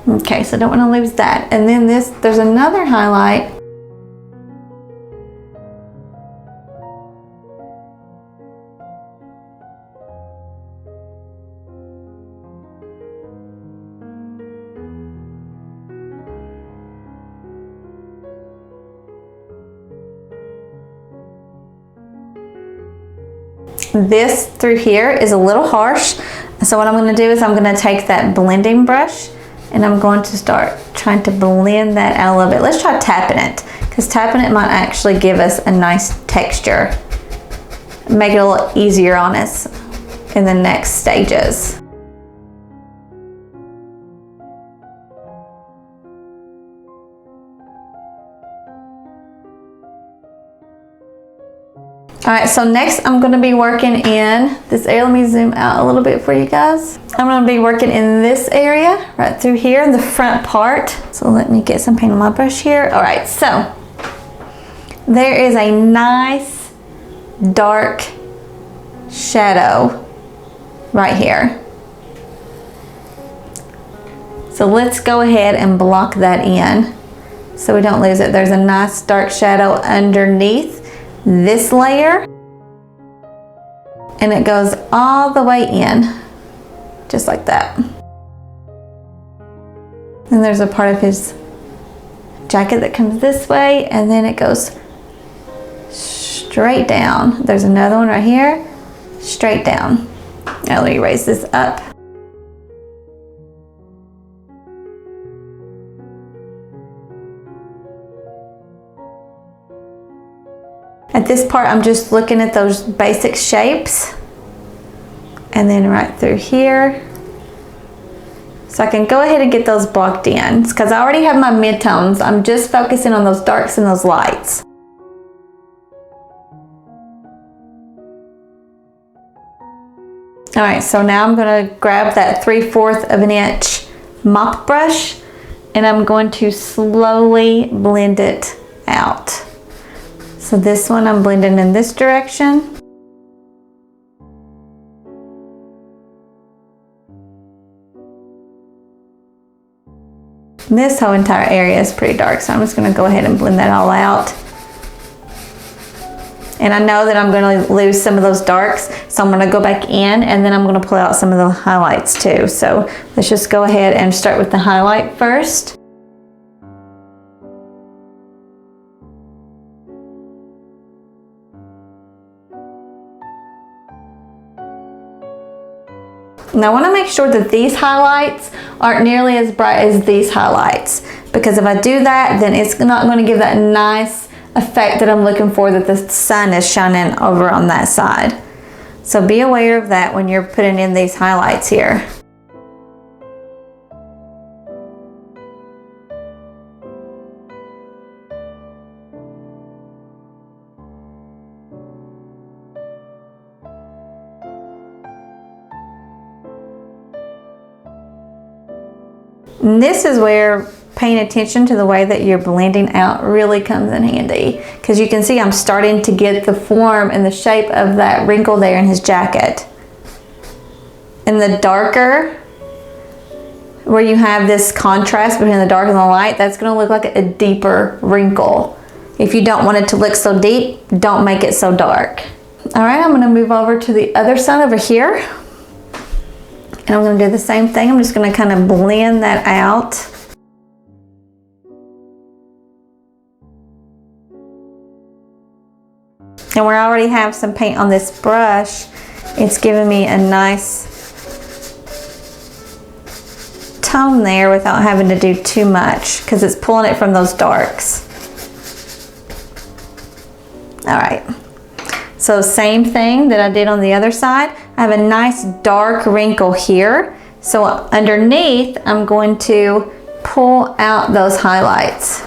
Okay, so I don't want to lose that. And then there's another highlight. This through here is a little harsh, so what I'm going to do is I'm going to take that blending brush and I'm going to start trying to blend that out a little bit. Let's try tapping it, because tapping it might actually give us a nice texture, make it a little easier on us in the next stages. All right, so next I'm going to be working in this area. Let me zoom out a little bit for you guys. I'm going to be working in this area right through here in the front part. So let me get some paint on my brush here. All right, so there is a nice dark shadow right here. So let's go ahead and block that in so we don't lose it. There's a nice dark shadow underneath this layer, and it goes all the way in just like that. And there's a part of his jacket that comes this way, and then it goes straight down. There's another one right here, straight down. Now let me raise this up. At this part, I'm just looking at those basic shapes, and then right through here. So I can go ahead and get those blocked in, because I already have my midtones. I'm just focusing on those darks and those lights. All right, so now I'm gonna grab that 3/4 of an inch mop brush, and I'm going to slowly blend it out. So this one I'm blending in this direction. This whole entire area is pretty dark, so I'm just going to go ahead and blend that all out. And I know that I'm going to lose some of those darks, so I'm going to go back in and then I'm going to pull out some of the highlights too. So let's just go ahead and start with the highlight first. Now I want to make sure that these highlights aren't nearly as bright as these highlights, because if I do that, then it's not going to give that nice effect that I'm looking for, that the sun is shining over on that side. So be aware of that when you're putting in these highlights here. And this is where paying attention to the way that you're blending out really comes in handy, because you can see I'm starting to get the form and the shape of that wrinkle there in his jacket. And the darker, where you have this contrast between the dark and the light, that's going to look like a deeper wrinkle. If you don't want it to look so deep, don't make it so dark. All right, I'm going to move over to the other side over here. And I'm going to do the same thing. I'm just going to kind of blend that out. And where I already have some paint on this brush, it's giving me a nice tone there without having to do too much, because it's pulling it from those darks. All right. So same thing that I did on the other side. I have a nice dark wrinkle here. So underneath, I'm going to pull out those highlights.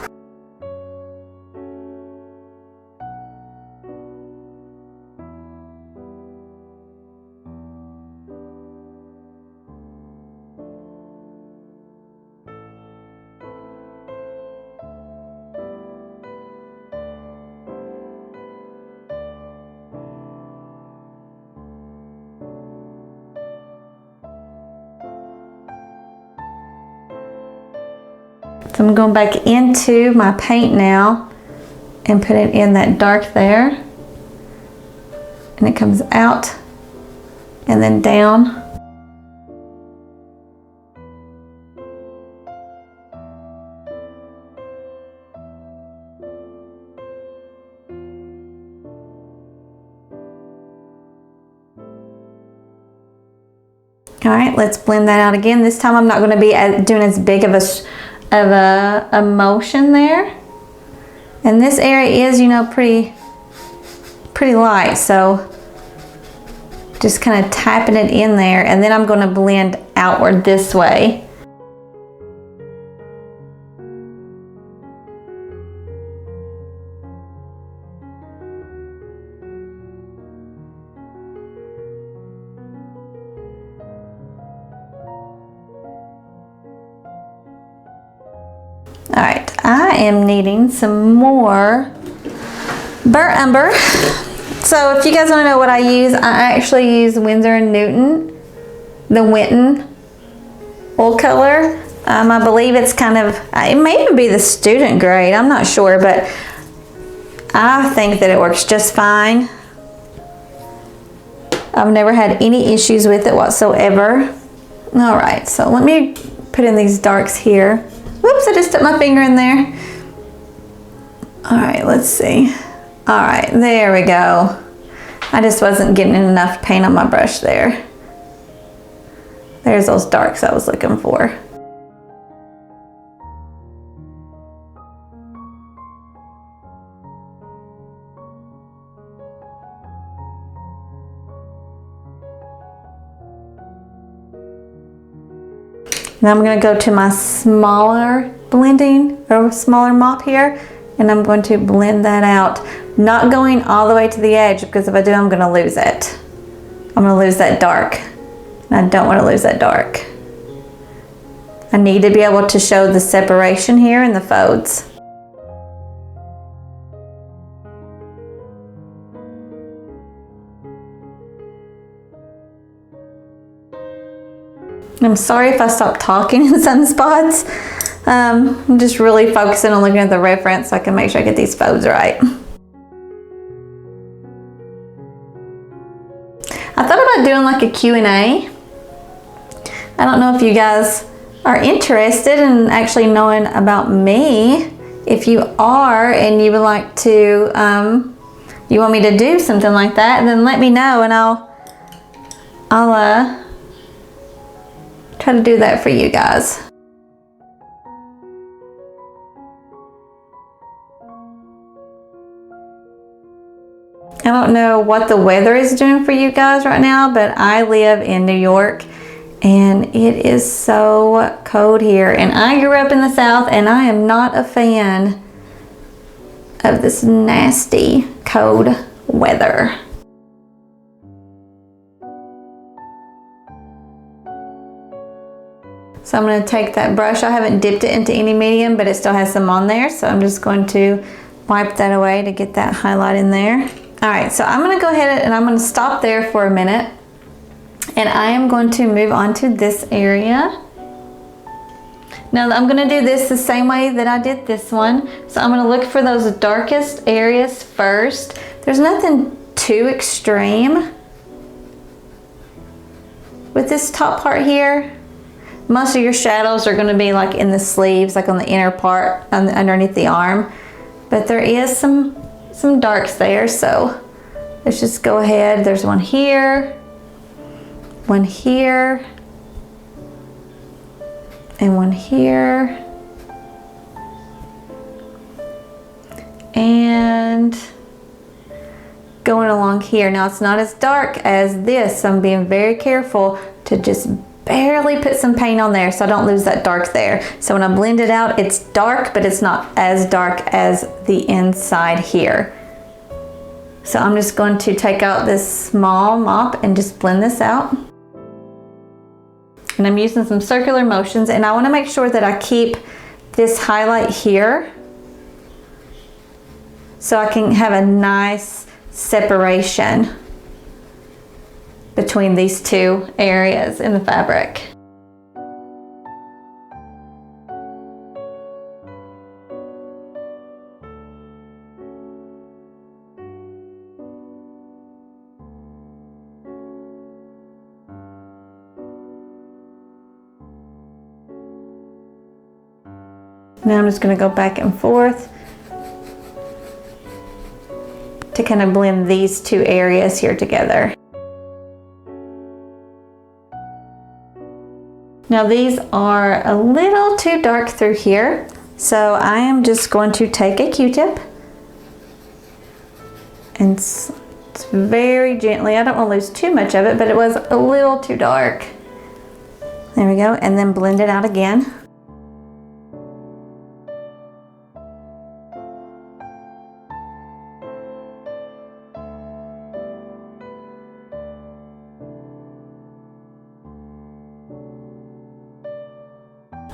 So I'm going back into my paint now and put it in that dark there. And it comes out and then down. All right, let's blend that out again. This time I'm not going to be doing as big of a motion there, and this area is, you know, pretty light, so just kind of tapping it in there, and then I'm going to blend outward this way. All right, I am needing some more burnt umber. So if you guys want to know what I use, I actually use Winsor & Newton, the Winton oil color. I believe it's kind of, it may even be the student grade, I'm not sure, but I think that it works just fine. I've never had any issues with it whatsoever. All right, so let me put in these darks here. Whoops, I just stuck my finger in there. All right, let's see. All right, there we go. I just wasn't getting enough paint on my brush there. There's those darks I was looking for. Now I'm going to go to my smaller blending, or smaller mop here, and I'm going to blend that out. Not going all the way to the edge, because if I do, I'm going to lose it. I'm going to lose that dark. And I don't want to lose that dark. I need to be able to show the separation here in the folds. I'm sorry if I stop talking in some spots. I'm just really focusing on looking at the reference so I can make sure I get these folds right. I thought about doing like a Q&A. I don't know if you guys are interested in actually knowing about me. If you are and you would like to, you want me to do something like that, then let me know and I'll try to do that for you guys. I don't know what the weather is doing for you guys right now, but I live in New York and it is so cold here. And I grew up in the South and I am not a fan of this nasty cold weather. So I'm going to take that brush. I haven't dipped it into any medium, but it still has some on there. So I'm just going to wipe that away to get that highlight in there. All right, so I'm going to go ahead and I'm going to stop there for a minute. And I am going to move on to this area. Now I'm going to do this the same way that I did this one. So I'm going to look for those darkest areas first. There's nothing too extreme with this top part here. Most of your shadows are going to be like in the sleeves, like on the inner part, underneath the arm. But there is some darks there, so let's just go ahead. There's one here, one here, and one here. And going along here. Now it's not as dark as this, so I'm being very careful to just barely put some paint on there so I don't lose that dark there. So when I blend it out, it's dark, but it's not as dark as the inside here. So I'm just going to take out this small mop and just blend this out. And I'm using some circular motions, and I want to make sure that I keep this highlight here so I can have a nice separation between these two areas in the fabric. Now I'm just going to go back and forth to kind of blend these two areas here together. Now these are a little too dark through here, so I am just going to take a Q-tip and very gently, I don't want to lose too much of it, but it was a little too dark. There we go, and then blend it out again.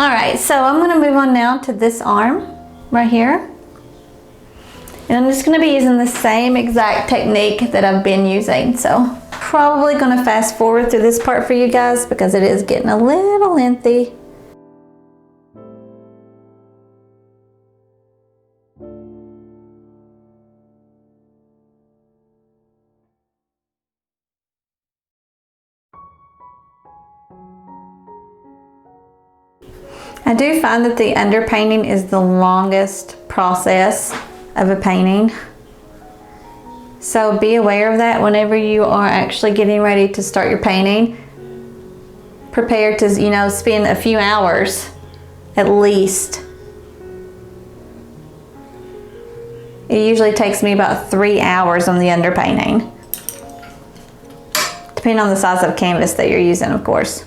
All right, so I'm going to move on now to this arm right here. And I'm just going to be using the same exact technique that I've been using. So probably going to fast forward through this part for you guys because it is getting a little lengthy. I do find that the underpainting is the longest process of a painting. So be aware of that whenever you are actually getting ready to start your painting. Prepare to, you know, spend a few hours at least. It usually takes me about 3 hours on the underpainting. Depending on the size of canvas that you're using, of course.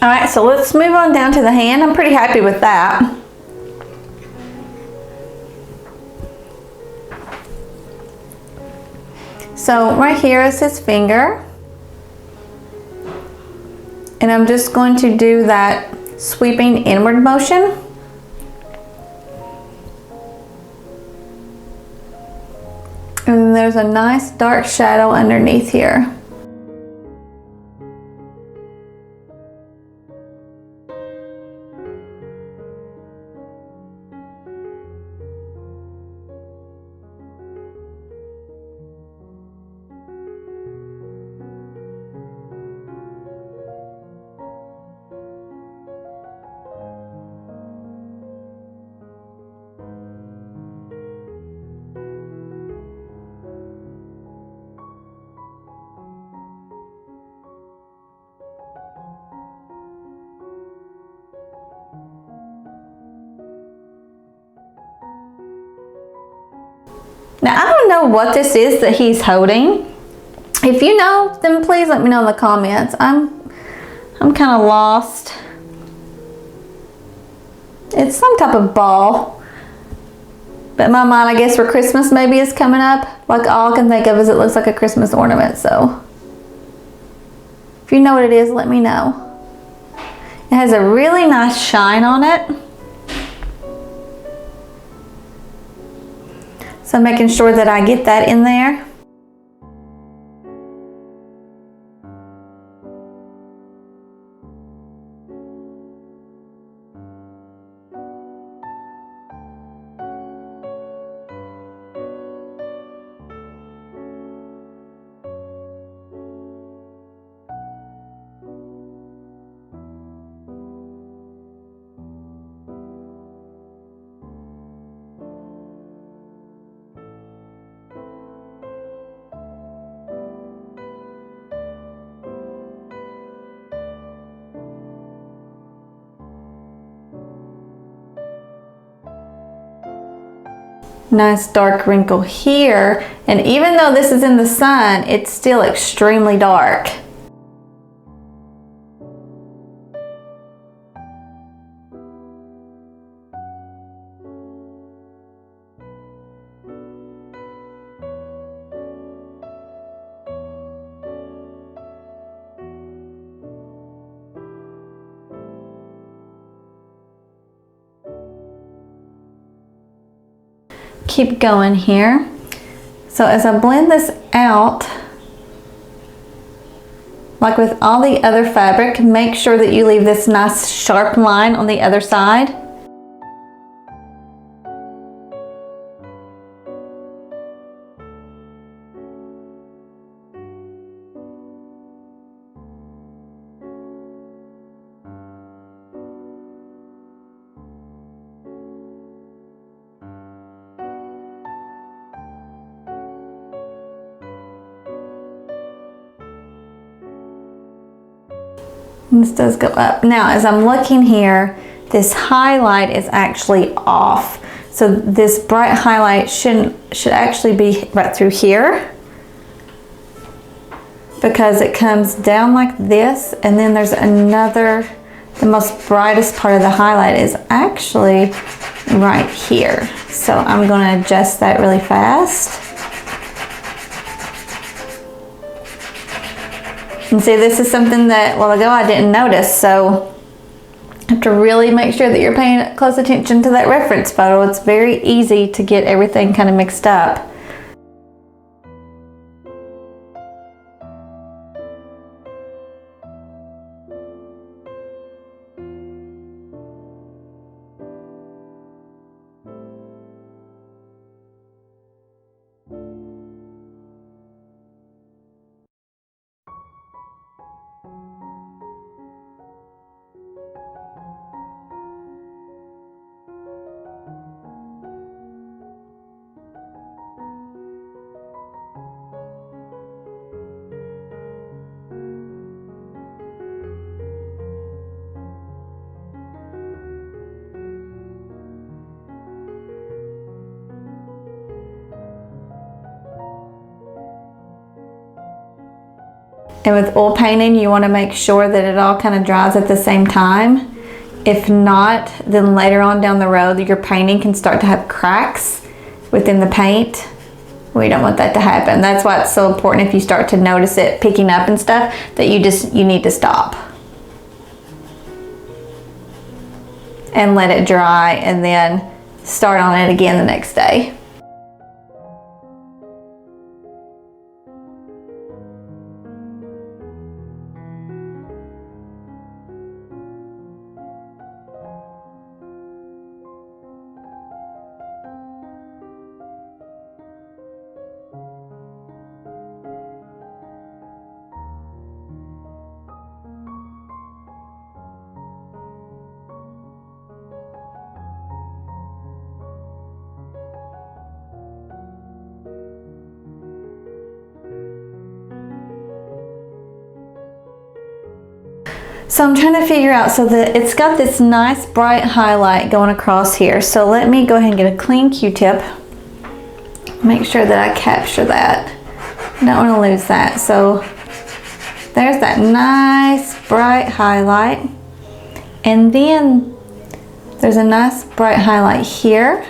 All right, so let's move on down to the hand. I'm pretty happy with that. So right here is his finger. And I'm just going to do that sweeping inward motion. And then there's a nice dark shadow underneath here. Now, I don't know what this is that he's holding. If you know, then please let me know in the comments. I'm kind of lost. It's some type of ball. But in my mind, I guess for Christmas maybe is coming up. Like all I can think of is it looks like a Christmas ornament. So if you know what it is, let me know. It has a really nice shine on it. So making sure that I get that in there. Nice dark wrinkle here, and even though this is in the sun, it's still extremely dark. Keep going here. So as I blend this out, like with all the other fabric, make sure that you leave this nice sharp line on the other side. This does go up. Now, as I'm looking here, this highlight is actually off. So this bright highlight should actually be right through here, because it comes down like this, and then there's another, the most brightest part of the highlight is actually right here. So I'm going to adjust that really fast. And see, this is something that a while ago I didn't notice, so you have to really make sure that you're paying close attention to that reference photo. It's very easy to get everything kind of mixed up. And with oil painting, you want to make sure that it all kind of dries at the same time. If not, then later on down the road, your painting can start to have cracks within the paint. We don't want that to happen. That's why it's so important if you start to notice it picking up and stuff, that you need to stop and let it dry and then start on it again the next day. So I'm trying to figure out, so that it's got this nice bright highlight going across here. So let me go ahead and get a clean Q-tip. Make sure that I capture that. I don't want to lose that. So there's that nice bright highlight. And then there's a nice bright highlight here.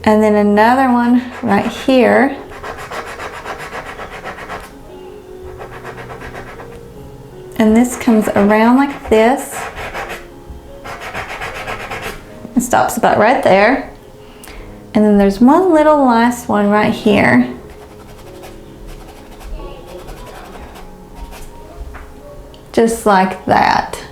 And then another one right here. And this comes around like this. It stops about right there. And then there's one little last one right here. Just like that.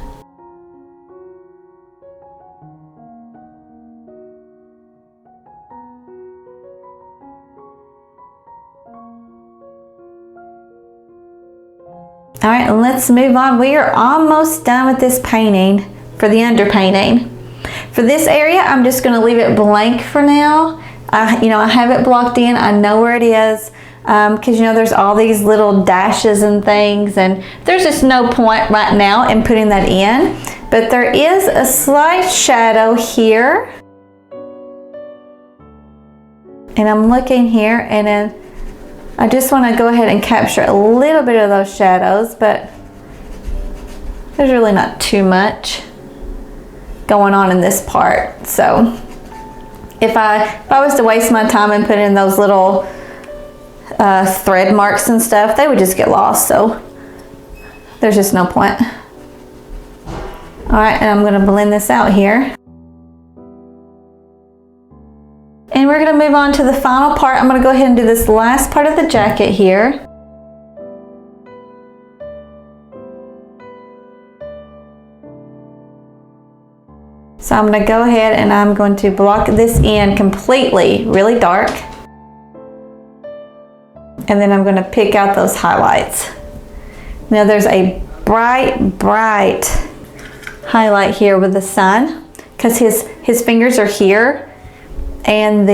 All right, let's move on. We are almost done with this painting for the underpainting. For this area, I'm just going to leave it blank for now. I have it blocked in. I know where it is because there's all these little dashes and things, and there's just no point right now in putting that in. But there is a slight shadow here, and I'm looking here, and then I just want to go ahead and capture a little bit of those shadows, but there's really not too much going on in this part. So if I was to waste my time and put in those little thread marks and stuff, they would just get lost. So there's just no point. All right, and I'm going to blend this out here. And we're going to move on to the final part. I'm going to go ahead and do this last part of the jacket here. So I'm going to go ahead and I'm going to block this in completely, really dark. And then I'm going to pick out those highlights. Now there's a bright highlight here with the sun, because his fingers are here. And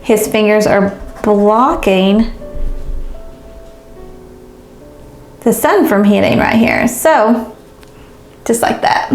his fingers are blocking the sun from hitting right here. So just like that.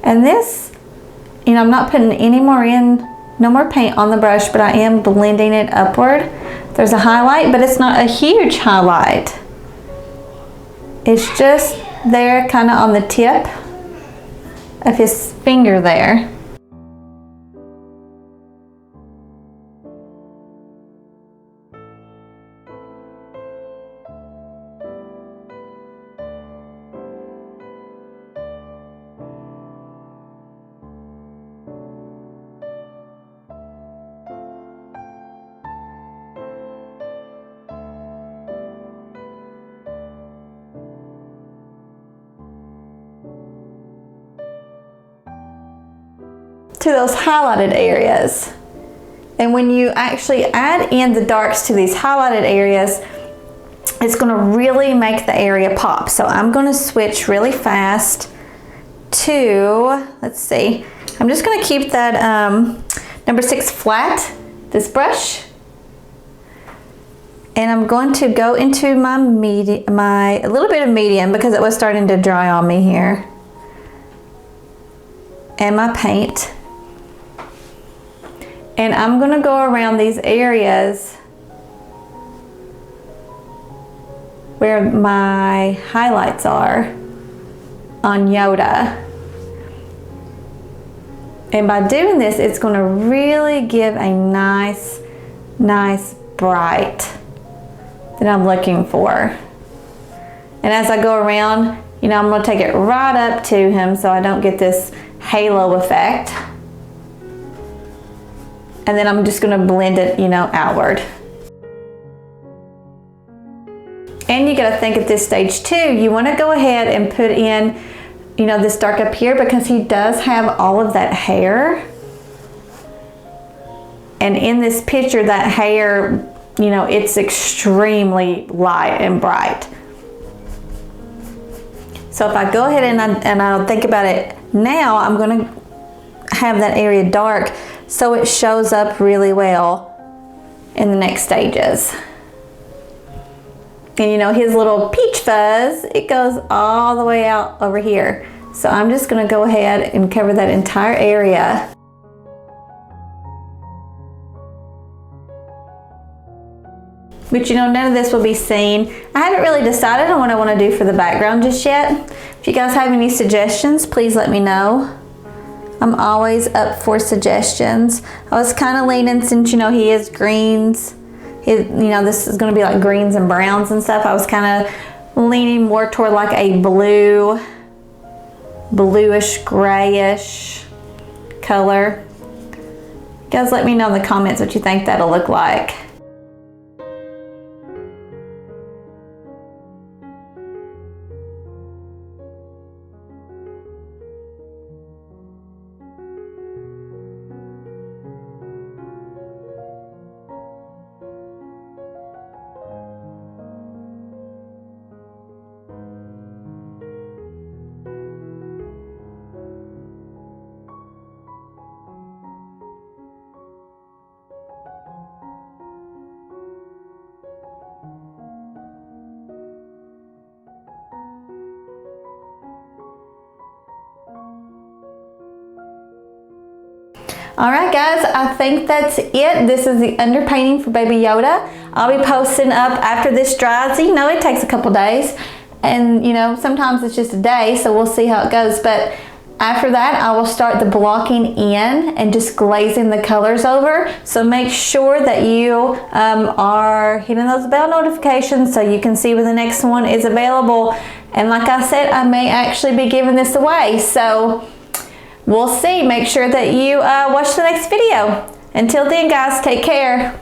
And this, I'm not putting any more in, no more paint on the brush, but I am blending it upward. There's a highlight, but it's not a huge highlight. It's just there kind of on the tip of his finger there. into those highlighted areas. And when you actually add in the darks to these highlighted areas, it's going to really make the area pop. So I'm going to switch really fast to, let's see, I'm just going to keep that number 6 flat, this brush. And I'm going to go into my a little bit of medium because it was starting to dry on me here. And my paint. And I'm going to go around these areas where my highlights are on Yoda. And by doing this, it's going to really give a nice bright that I'm looking for. And as I go around, you know, I'm going to take it right up to him so I don't get this halo effect. And then I'm just going to blend it, you know, outward. And you got to think at this stage too, you want to go ahead and put in, you know, this dark up here because he does have all of that hair. And in this picture, that hair, you know, it's extremely light and bright. So if I go ahead and I'll think about it now, I'm going to have that area dark so it shows up really well in the next stages. And you know, his little peach fuzz, it goes all the way out over here. So I'm just going to go ahead and cover that entire area. But you know, none of this will be seen. I haven't really decided on what I want to do for the background just yet. If you guys have any suggestions, please let me know. I'm always up for suggestions. I was kind of leaning, since you know he is greens, you know, this is going to be like greens and browns and stuff. I was kind of leaning more toward like a bluish grayish color. You guys let me know in the comments what you think that'll look like. Alright guys, I think that's it. This is the underpainting for Baby Yoda. I'll be posting up after this dries. You know, it takes a couple days, and you know, sometimes it's just a day, so we'll see how it goes. But after that, I will start the blocking in and just glazing the colors over. So make sure that you are hitting those bell notifications so you can see when the next one is available. And like I said, I may actually be giving this away. So we'll see. Make sure that you watch the next video. Until then, guys, take care.